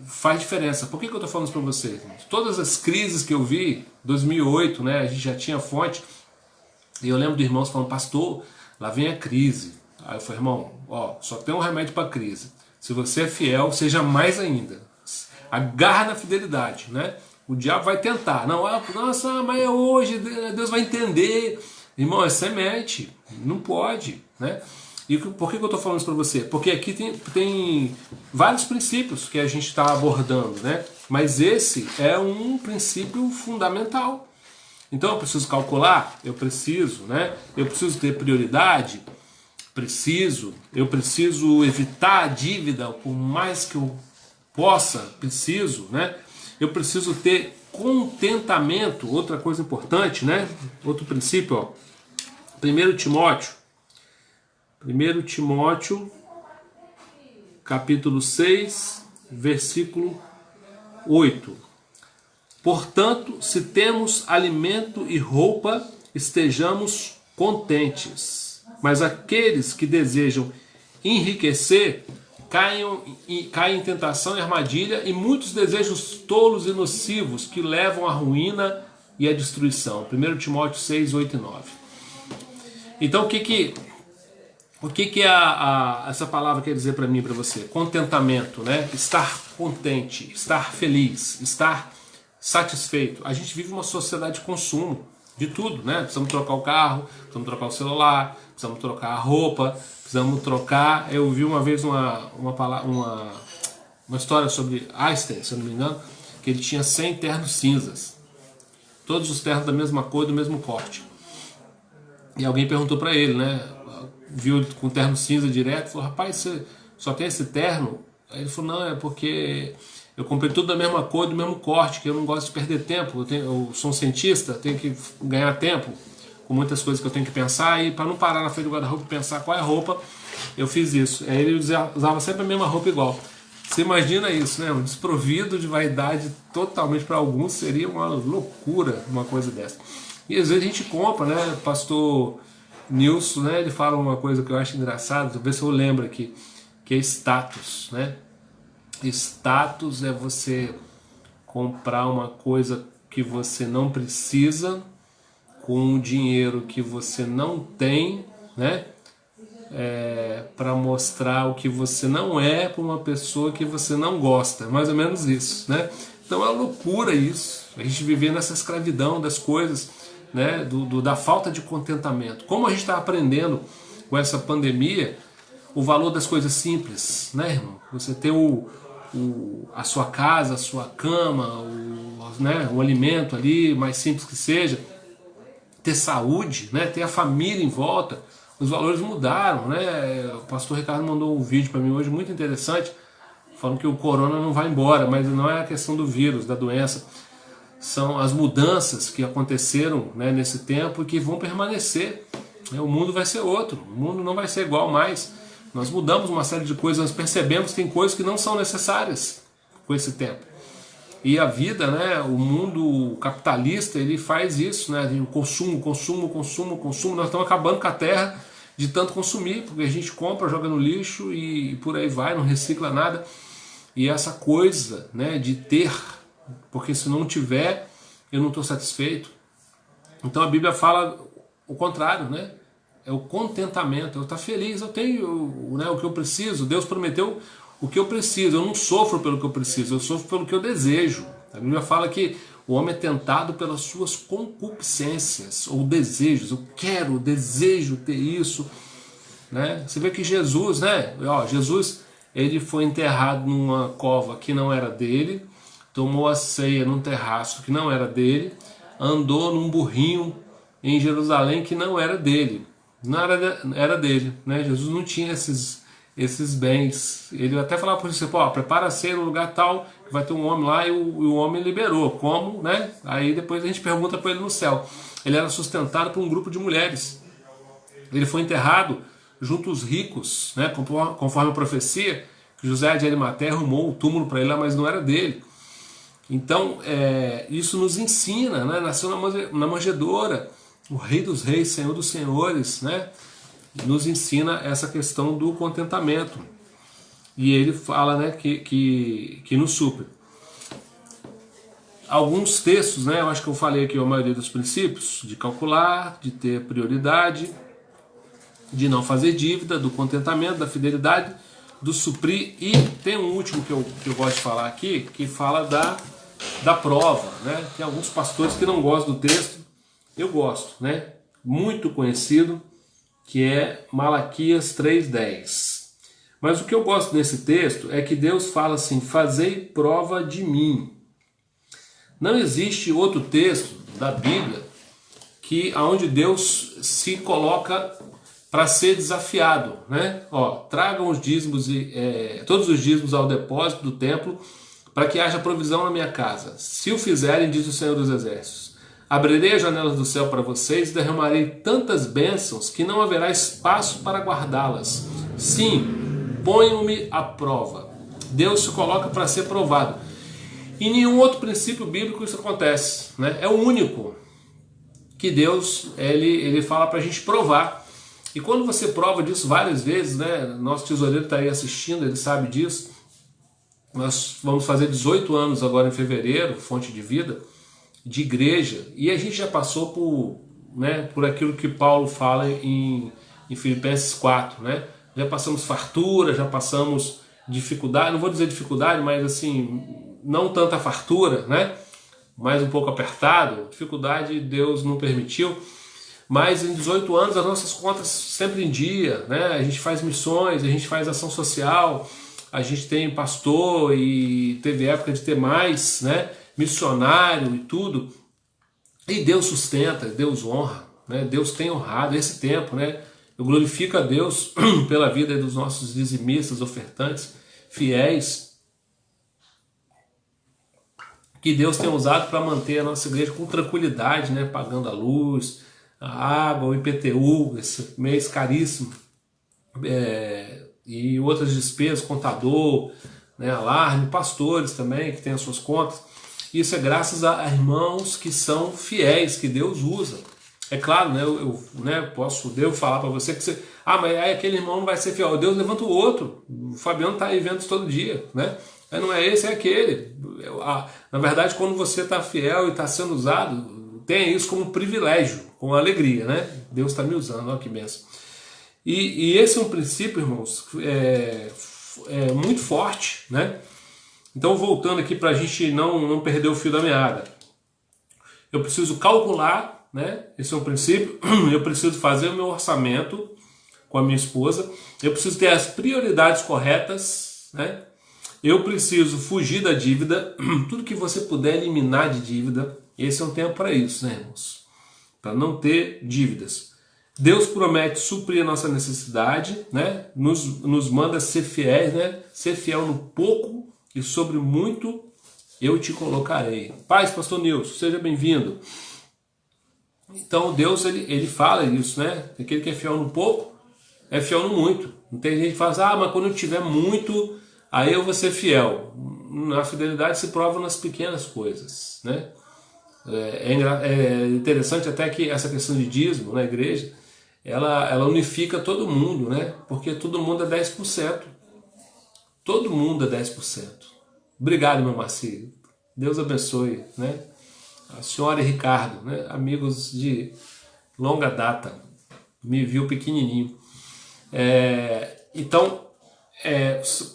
faz diferença. Por que eu estou falando isso para vocês? Todas as crises que eu vi, 2008, né? A gente já tinha fonte. E eu lembro de irmãos falando, pastor, lá vem a crise. Aí eu falei, irmão, só tem um remédio para a crise. Se você é fiel, seja mais ainda. Agarra na fidelidade, né? O diabo vai tentar. Não, nossa, mas é hoje, Deus vai entender. Irmão, é semente. Não pode, né? E por que eu estou falando isso para você? Porque aqui tem vários princípios que a gente está abordando, né? Mas esse é um princípio fundamental. Então eu preciso calcular? Eu preciso, né? Eu preciso ter prioridade? Eu preciso evitar a dívida por mais que eu possa, preciso, né? Eu preciso ter contentamento, outra coisa importante, né? Outro princípio, ó. 1 Timóteo, capítulo 6, versículo 8. Portanto, se temos alimento e roupa, estejamos contentes. Mas aqueles que desejam enriquecer caem em tentação e armadilha e muitos desejos tolos e nocivos que levam à ruína e à destruição. 1 Timóteo 6, 8 e 9. Então o que essa palavra quer dizer para mim e para você? Contentamento, né? Estar contente, estar feliz, estar satisfeito. A gente vive uma sociedade de consumo de tudo, né? Precisamos trocar o carro, precisamos trocar o celular, precisamos trocar a roupa, precisamos trocar... Eu vi uma vez uma história sobre Einstein, se eu não me engano, que ele tinha 100 ternos cinzas. Todos os ternos da mesma cor, do mesmo corte. E alguém perguntou para ele, né? Viu ele com terno cinza direto, falou: rapaz, você só tem esse terno? Aí ele falou: não, é porque eu comprei tudo da mesma cor, do mesmo corte, que eu não gosto de perder tempo. Eu sou um cientista, tenho que ganhar tempo com muitas coisas que eu tenho que pensar, e para não parar na frente do guarda-roupa e pensar qual é a roupa, eu fiz isso. Aí ele usava sempre a mesma roupa igual. Você imagina isso, né? Um desprovido de vaidade totalmente, para alguns seria uma loucura uma coisa dessa. E às vezes a gente compra, né? Pastor Nilson, né? Ele fala uma coisa que eu acho engraçada, talvez se eu lembro aqui, que é status, né? Status é você comprar uma coisa que você não precisa com um dinheiro que você não tem, né? Para mostrar o que você não é para uma pessoa que você não gosta, mais ou menos isso, né? Então é uma loucura isso, a gente viver nessa escravidão das coisas, né? Da falta de contentamento. Como a gente está aprendendo com essa pandemia o valor das coisas simples, né, irmão? Você ter a sua casa, a sua cama, né, o alimento ali, mais simples que seja, ter saúde, né, ter a família em volta. Os valores mudaram, né? O pastor Ricardo mandou um vídeo para mim hoje muito interessante, falando que o corona não vai embora, mas não é a questão do vírus, da doença. São as mudanças que aconteceram, né, nesse tempo e que vão permanecer. O mundo vai ser outro, o mundo não vai ser igual mais. Nós mudamos uma série de coisas, nós percebemos que tem coisas que não são necessárias com esse tempo. E a vida, né, o mundo capitalista, ele faz isso, né? O consumo, nós estamos acabando com a terra de tanto consumir, porque a gente compra, joga no lixo e por aí vai, não recicla nada. E essa coisa, né, de ter, porque se não tiver, eu não estou satisfeito. Então a Bíblia fala o contrário, né? É o contentamento, eu estou feliz, eu tenho, né, o que eu preciso. Deus prometeu o que eu preciso, eu não sofro pelo que eu preciso, eu sofro pelo que eu desejo. A Bíblia fala que o homem é tentado pelas suas concupiscências ou desejos. Eu quero, desejo ter isso, né? Você vê que Jesus, né? Jesus, ele foi enterrado numa cova que não era dele, tomou a ceia num terraço que não era dele, andou num burrinho em Jerusalém que não era dele. Não era dele, né? Jesus não tinha esses bens. Ele até falava para você: prepara a ceia no lugar tal, que vai ter um homem lá, e o homem liberou. Como, né? Aí depois a gente pergunta para ele no céu. Ele era sustentado por um grupo de mulheres. Ele foi enterrado junto aos ricos, né? Conforme a profecia, que José de Arimateia arrumou o túmulo para ele lá, mas não era dele. Então, isso nos ensina, né? Nasceu na manjedoura. O Rei dos Reis, Senhor dos Senhores, né, nos ensina essa questão do contentamento. E ele fala, né, que nos supre. Alguns textos, né, eu acho que eu falei aqui a maioria dos princípios, de calcular, de ter prioridade, de não fazer dívida, do contentamento, da fidelidade, do suprir. E tem um último que eu gosto de falar aqui, que fala da prova, né? Tem alguns pastores que não gostam do texto. Eu gosto, né? Muito conhecido, que é Malaquias 3,10. Mas o que eu gosto nesse texto é que Deus fala assim: fazei prova de mim. Não existe outro texto da Bíblia onde Deus se coloca para ser desafiado, né? Tragam os dízimos todos os dízimos ao depósito do templo, para que haja provisão na minha casa. Se o fizerem, diz o Senhor dos Exércitos, abrirei as janelas do céu para vocês e derramarei tantas bênçãos que não haverá espaço para guardá-las. Sim, ponham-me à prova. Deus se coloca para ser provado. Em nenhum outro princípio bíblico isso acontece, né? É o único que Deus ele fala para a gente provar. E quando você prova disso várias vezes, né? Nosso tesoureiro está aí assistindo, ele sabe disso. Nós vamos fazer 18 anos agora em fevereiro, Fonte de Vida, de igreja, e a gente já passou por aquilo que Paulo fala em Filipenses 4, né? Já passamos fartura, já passamos dificuldade, não vou dizer dificuldade, mas assim, não tanta fartura, né? mais um pouco apertado, dificuldade Deus não permitiu, mas em 18 anos as nossas contas sempre em dia, né? A gente faz missões, a gente faz ação social, a gente tem pastor e teve época de ter mais, né? Missionário e tudo, e Deus sustenta, Deus honra, né? Deus tem honrado esse tempo, né? Eu glorifico a Deus pela vida dos nossos dizimistas, ofertantes, fiéis, que Deus tem usado para manter a nossa igreja com tranquilidade, né? Pagando a luz, a água, o IPTU, esse mês caríssimo, e outras despesas, contador, né? Alarme, pastores também, que têm as suas contas. Isso é graças a irmãos que são fiéis, que Deus usa. É claro, né, devo falar para você que você... mas aí aquele irmão não vai ser fiel. Deus levanta o outro. O Fabiano está em eventos todo dia, né? Aí não é esse, é aquele. Na verdade, quando você está fiel e está sendo usado, tenha isso como privilégio, com alegria, né? Deus está me usando, olha que benção. E esse é um princípio, irmãos, muito forte, né? Então, voltando aqui para a gente não perder o fio da meada. Eu preciso calcular, né? Esse é um princípio. Eu preciso fazer o meu orçamento com a minha esposa. Eu preciso ter as prioridades corretas, né? Eu preciso fugir da dívida. Tudo que você puder eliminar de dívida. Esse é um tempo para isso, né, irmãos? Para não ter dívidas. Deus promete suprir a nossa necessidade, né? Nos manda ser fiéis, né? Ser fiel no pouco e sobre muito eu te colocarei. Paz, pastor Nilson, seja bem-vindo. Então Deus, ele fala isso, né? Aquele que é fiel no pouco, é fiel no muito. Não tem gente que fala, mas quando eu tiver muito, aí eu vou ser fiel. A fidelidade se prova nas pequenas coisas, né? É interessante até que essa questão de dízimo na igreja, ela unifica todo mundo, né? Porque todo mundo é 10%. Todo mundo é 10%. Obrigado, meu Marcelo. Deus abençoe, né? A senhora e Ricardo, né? Amigos de longa data. Me viu pequenininho. Então,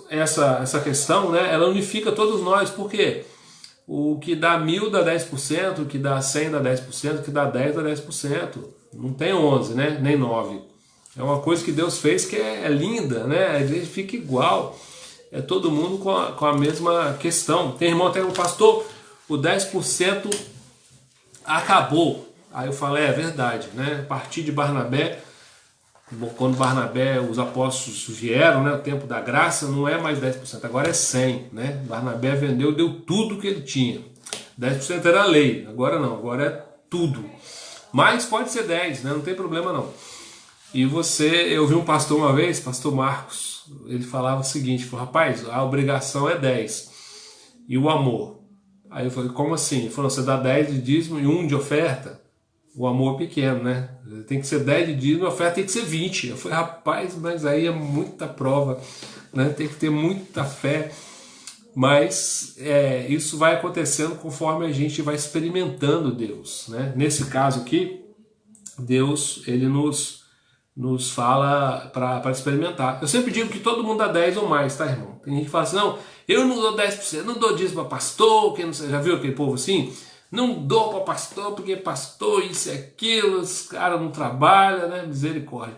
essa questão, né? Ela unifica todos nós. Por quê? O que dá 1000 dá 10%, o que dá 100 dá 10%, o que dá 10 dá 10%. Não tem 11, né? Nem 9. É uma coisa que Deus fez que é linda, né? A igreja fica igual. É todo mundo com a mesma questão. Tem irmão até um pastor, o 10% acabou. Aí eu falo, é verdade, né? A partir de Barnabé, quando Barnabé, os apóstolos vieram, né? O tempo da graça, não é mais 10%, agora é 100%, né? Barnabé vendeu, deu tudo que ele tinha. 10% era a lei, agora não, agora é tudo. Mas pode ser 10%, né? Não tem problema não. E eu vi um pastor uma vez, pastor Marcos, ele falava o seguinte, falou, rapaz, a obrigação é 10, e o amor? Aí eu falei, como assim? Ele falou, você dá 10 de dízimo e 1 de oferta? O amor é pequeno, né? Tem que ser 10 de dízimo e a oferta tem que ser 20. Eu falei, rapaz, mas aí é muita prova, né? Tem que ter muita fé. Mas isso vai acontecendo conforme a gente vai experimentando Deus, né? Nesse caso aqui, Deus, ele nos fala para experimentar. Eu sempre digo que todo mundo dá 10 ou mais, tá, irmão? Tem gente que fala assim, não, eu não dou 10%, não dou dízimo para pastor, que não sei, já viu aquele povo assim? Não dou para pastor, porque pastor, isso e aquilo, os caras não trabalham, né? Misericórdia.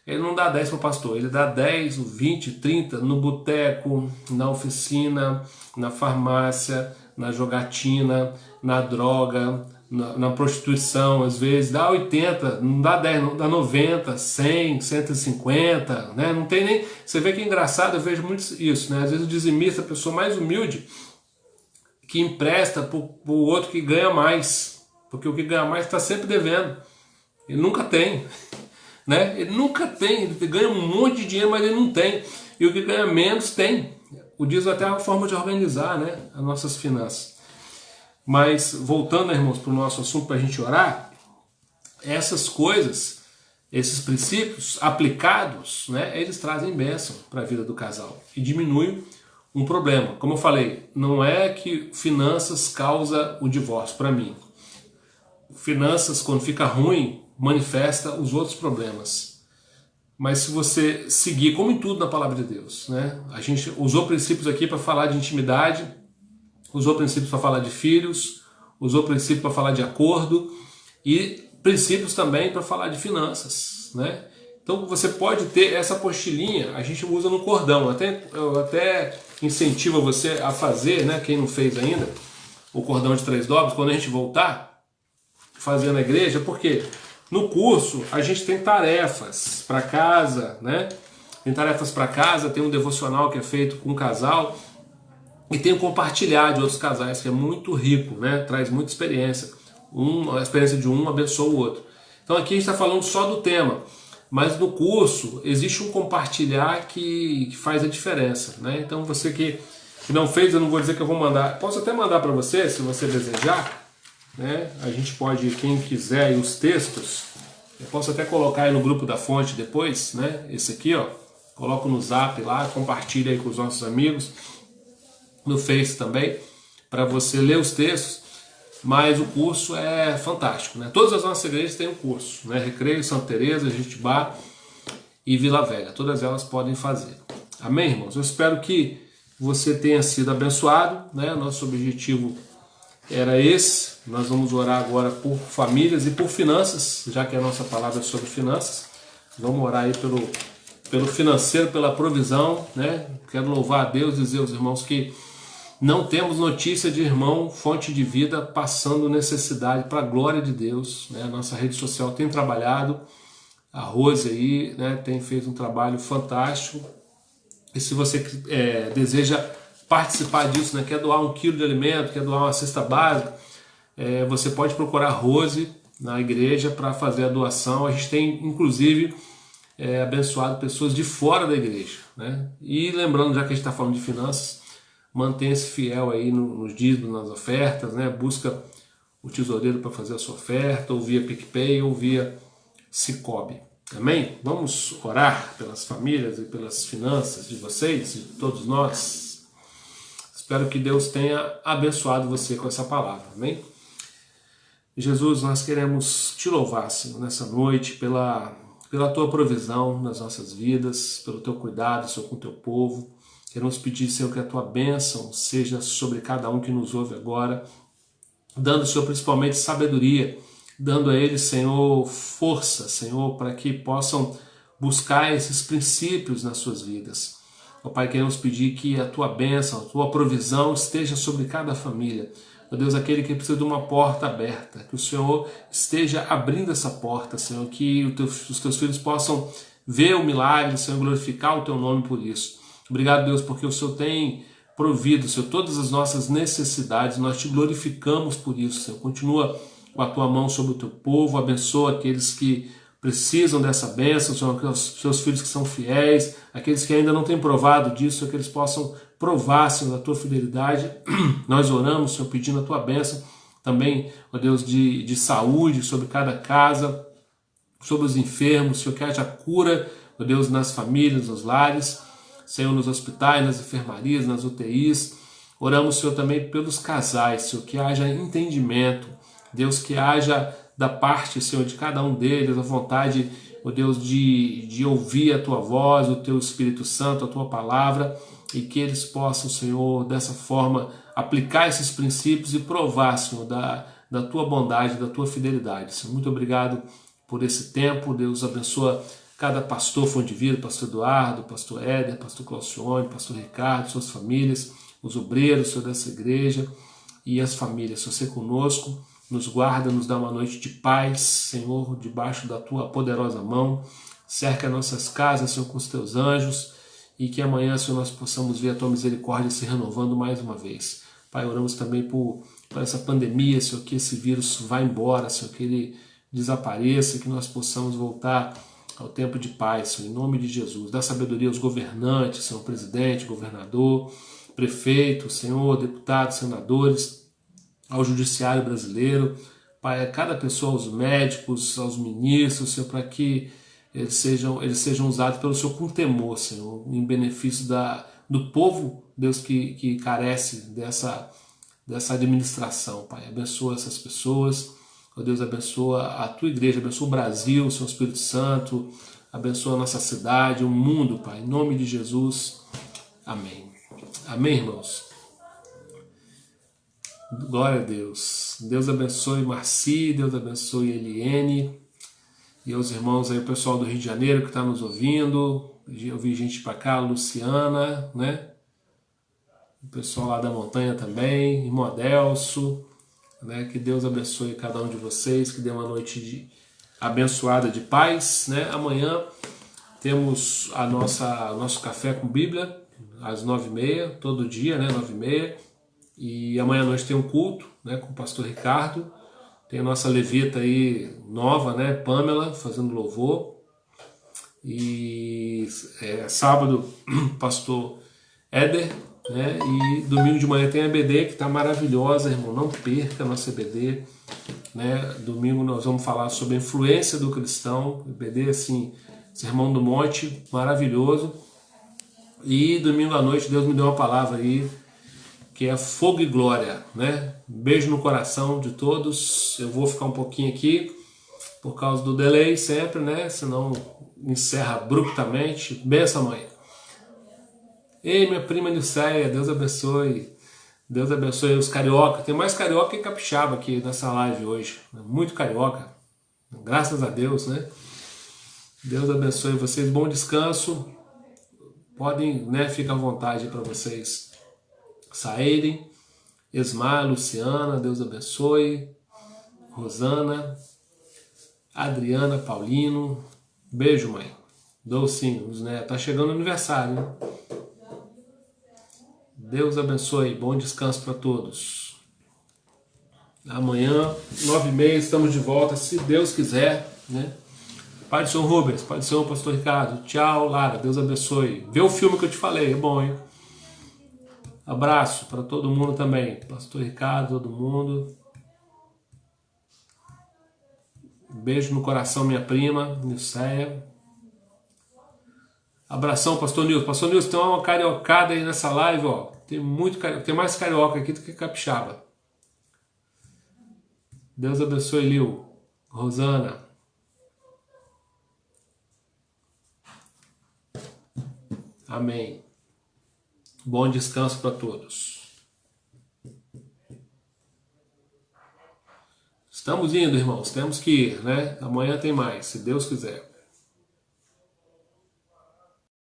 Ele não dá 10 para pastor, ele dá 10, 20, 30 no boteco, na oficina, na farmácia, na jogatina, na droga, na prostituição, às vezes dá 80, não dá 10, não dá 90, 100, 150, né? Não tem nem... Você vê que é engraçado, eu vejo muito isso, né? Às vezes o dizimista, a pessoa mais humilde, que empresta para o outro que ganha mais, porque o que ganha mais está sempre devendo, ele nunca tem, né? Ele nunca tem, ele ganha um monte de dinheiro, mas ele não tem, e o que ganha menos tem. O dízimo até é uma forma de organizar, né, as nossas finanças. Mas voltando, irmãos, para o nosso assunto, para a gente orar, essas coisas, esses princípios aplicados, né, eles trazem bênção para a vida do casal e diminuem um problema. Como eu falei, não é que finanças causa o divórcio para mim. Finanças, quando fica ruim, manifesta os outros problemas. Mas se você seguir, como em tudo na palavra de Deus, né? A gente usou princípios aqui para falar de intimidade, usou princípios para falar de filhos, usou princípio para falar de acordo e princípios também para falar de finanças, né? Então você pode ter essa apostilinha, a gente usa no cordão, eu até incentivo você a fazer, né? Quem não fez ainda, o cordão de 3 dobras, quando a gente voltar, fazer na igreja, porque no curso a gente tem tarefas para casa, né? Tem tarefas para casa, tem um devocional que é feito com um casal e tem o compartilhar de outros casais, que é muito rico, né? Traz muita experiência. A experiência de um abençoa o outro. Então aqui a gente está falando só do tema, mas no curso existe um compartilhar que faz a diferença, né? Então você que não fez, eu não vou dizer que eu vou mandar, posso até mandar para você, se você desejar, né? A gente pode, quem quiser, aí os textos, eu posso até colocar aí no grupo da fonte depois, né? Esse aqui, ó, coloco no Zap lá, compartilha aí com os nossos amigos, no Face também, para você ler os textos. Mas o curso é fantástico, né? Todas as nossas igrejas têm um curso, né? Recreio, Santa Teresa, Jutibá e Vila Velha, todas elas podem fazer. Amém, irmãos? Eu espero que você tenha sido abençoado, né? Nosso objetivo era esse. Nós vamos orar agora por famílias e por finanças, já que a nossa palavra é sobre finanças. Vamos orar aí pelo financeiro, pela provisão, né? Quero louvar a Deus e dizer aos irmãos que não temos notícia de irmão, fonte de vida, passando necessidade para a glória de Deus, né? A nossa rede social tem trabalhado, a Rose aí, né, tem feito um trabalho fantástico. E se você deseja participar disso, né, quer doar 1 quilo de alimento, quer doar uma cesta básica, você pode procurar a Rose na igreja para fazer a doação. A gente tem, inclusive, abençoado pessoas de fora da igreja, né? E lembrando, já que a gente está falando de finanças, mantenha-se fiel aí nos dízimos, nas ofertas, né? Busca o tesoureiro para fazer a sua oferta, ou via PicPay, ou via Cicobi. Amém? Vamos orar pelas famílias e pelas finanças de vocês, de todos nós. Espero que Deus tenha abençoado você com essa palavra. Amém? Jesus, nós queremos te louvar, Senhor, nessa noite, pela tua provisão nas nossas vidas, pelo teu cuidado, Senhor, com o teu povo. Queremos pedir, Senhor, que a tua bênção seja sobre cada um que nos ouve agora, dando, Senhor, principalmente sabedoria, dando a eles, Senhor, força, Senhor, para que possam buscar esses princípios nas suas vidas. Ó Pai, queremos pedir que a tua bênção, a tua provisão esteja sobre cada família. Ó Deus, aquele que precisa de uma porta aberta, que o Senhor esteja abrindo essa porta, Senhor, que os teus filhos possam ver o milagre, Senhor, glorificar o teu nome por isso. Obrigado, Deus, porque o Senhor tem provido, Senhor, todas as nossas necessidades. Nós te glorificamos por isso, Senhor. Continua com a tua mão sobre o teu povo, abençoa aqueles que precisam dessa bênção, Senhor, os seus filhos que são fiéis, aqueles que ainda não têm provado disso, Senhor, que eles possam provar, Senhor, da tua fidelidade. Nós oramos, Senhor, pedindo a tua bênção também, ó Deus, de saúde sobre cada casa, sobre os enfermos, Senhor, que haja cura, ó Deus, nas famílias, nos lares, Senhor, nos hospitais, nas enfermarias, nas UTIs. Oramos, Senhor, também pelos casais, Senhor, que haja entendimento, Deus, que haja da parte, Senhor, de cada um deles a vontade, ó Deus, de ouvir a tua voz, o teu Espírito Santo, a tua palavra, e que eles possam, Senhor, dessa forma, aplicar esses princípios e provar, Senhor, da tua bondade, da tua fidelidade. Senhor, muito obrigado por esse tempo. Deus abençoa cada pastor Fonte de Vida, pastor Eduardo, pastor Éder, pastor Claucione, pastor Ricardo, suas famílias, os obreiros, Senhor, dessa igreja e as famílias. Senhor, ser conosco, nos guarda, nos dá uma noite de paz, Senhor, debaixo da tua poderosa mão. Cerca nossas casas, Senhor, com os teus anjos, e que amanhã, Senhor, nós possamos ver a tua misericórdia se renovando mais uma vez. Pai, oramos também por essa pandemia, Senhor, que esse vírus vá embora, Senhor, que ele desapareça, que nós possamos voltar ao tempo de paz, Senhor, em nome de Jesus. Dá sabedoria aos governantes, Senhor, presidente, governador, prefeito, Senhor, deputados, senadores, ao judiciário brasileiro, Pai, a cada pessoa, aos médicos, aos ministros, Senhor, para que eles sejam usados pelo Senhor com temor, Senhor, em benefício do povo, Deus, que carece dessa administração, Pai. Abençoa essas pessoas, ó Deus, abençoa a tua igreja, abençoa o Brasil, o Senhor Espírito Santo, abençoa a nossa cidade, o mundo, Pai, em nome de Jesus, amém. Amém, irmãos? Glória a Deus. Deus abençoe Marci, Deus abençoe Eliene e os irmãos aí, o pessoal do Rio de Janeiro que está nos ouvindo. Eu vi gente para cá, Luciana, né? O pessoal lá da montanha também, irmão Adelso, né? Que Deus abençoe cada um de vocês, que dê uma noite abençoada de paz, né? Amanhã temos nosso café com Bíblia às 9h30, todo dia, né? 9h30. E amanhã à noite tem um culto, né? Com o pastor Ricardo. Tem a nossa levita aí nova, né? Pamela, fazendo louvor. E sábado, pastor Éder, né? E domingo de manhã tem a EBD, que está maravilhosa, irmão. Não perca a nossa EBD, né? Domingo nós vamos falar sobre a influência do cristão. EBD, assim, Sermão do Monte, maravilhoso. E domingo à noite Deus me deu uma palavra aí, que é fogo e glória, né? Beijo no coração de todos. Eu vou ficar um pouquinho aqui por causa do delay sempre, né? Senão encerra abruptamente. Benção, mãe. Ei, minha prima Nilceia, Deus abençoe. Deus abençoe os carioca. Tem mais carioca que capixaba aqui nessa live hoje. Muito carioca. Graças a Deus, né? Deus abençoe vocês. Bom descanso. Podem, né? Fica à vontade para vocês saírem. Esmar, Luciana, Deus abençoe. Rosana, Adriana, Paulino. Beijo, mãe. Dolcinhos, né? Tá chegando o aniversário, né? Deus abençoe. Bom descanso para todos. Amanhã, 9h30, estamos de volta, se Deus quiser, né? Pai do Senhor Rubens, Pai do Senhor Pastor Ricardo. Tchau, Lara. Deus abençoe. Vê o filme que eu te falei, é bom, hein? Abraço para todo mundo também. Pastor Ricardo, todo mundo. Beijo no coração, minha prima, Nilceia. Abração, Pastor Nilson. Pastor Nilson, tem uma cariocada aí nessa live, ó. Tem muito carioca, tem mais carioca aqui do que capixaba. Deus abençoe, Lil. Rosana. Amém. Bom descanso para todos. Estamos indo, irmãos. Temos que ir, né? Amanhã tem mais, se Deus quiser.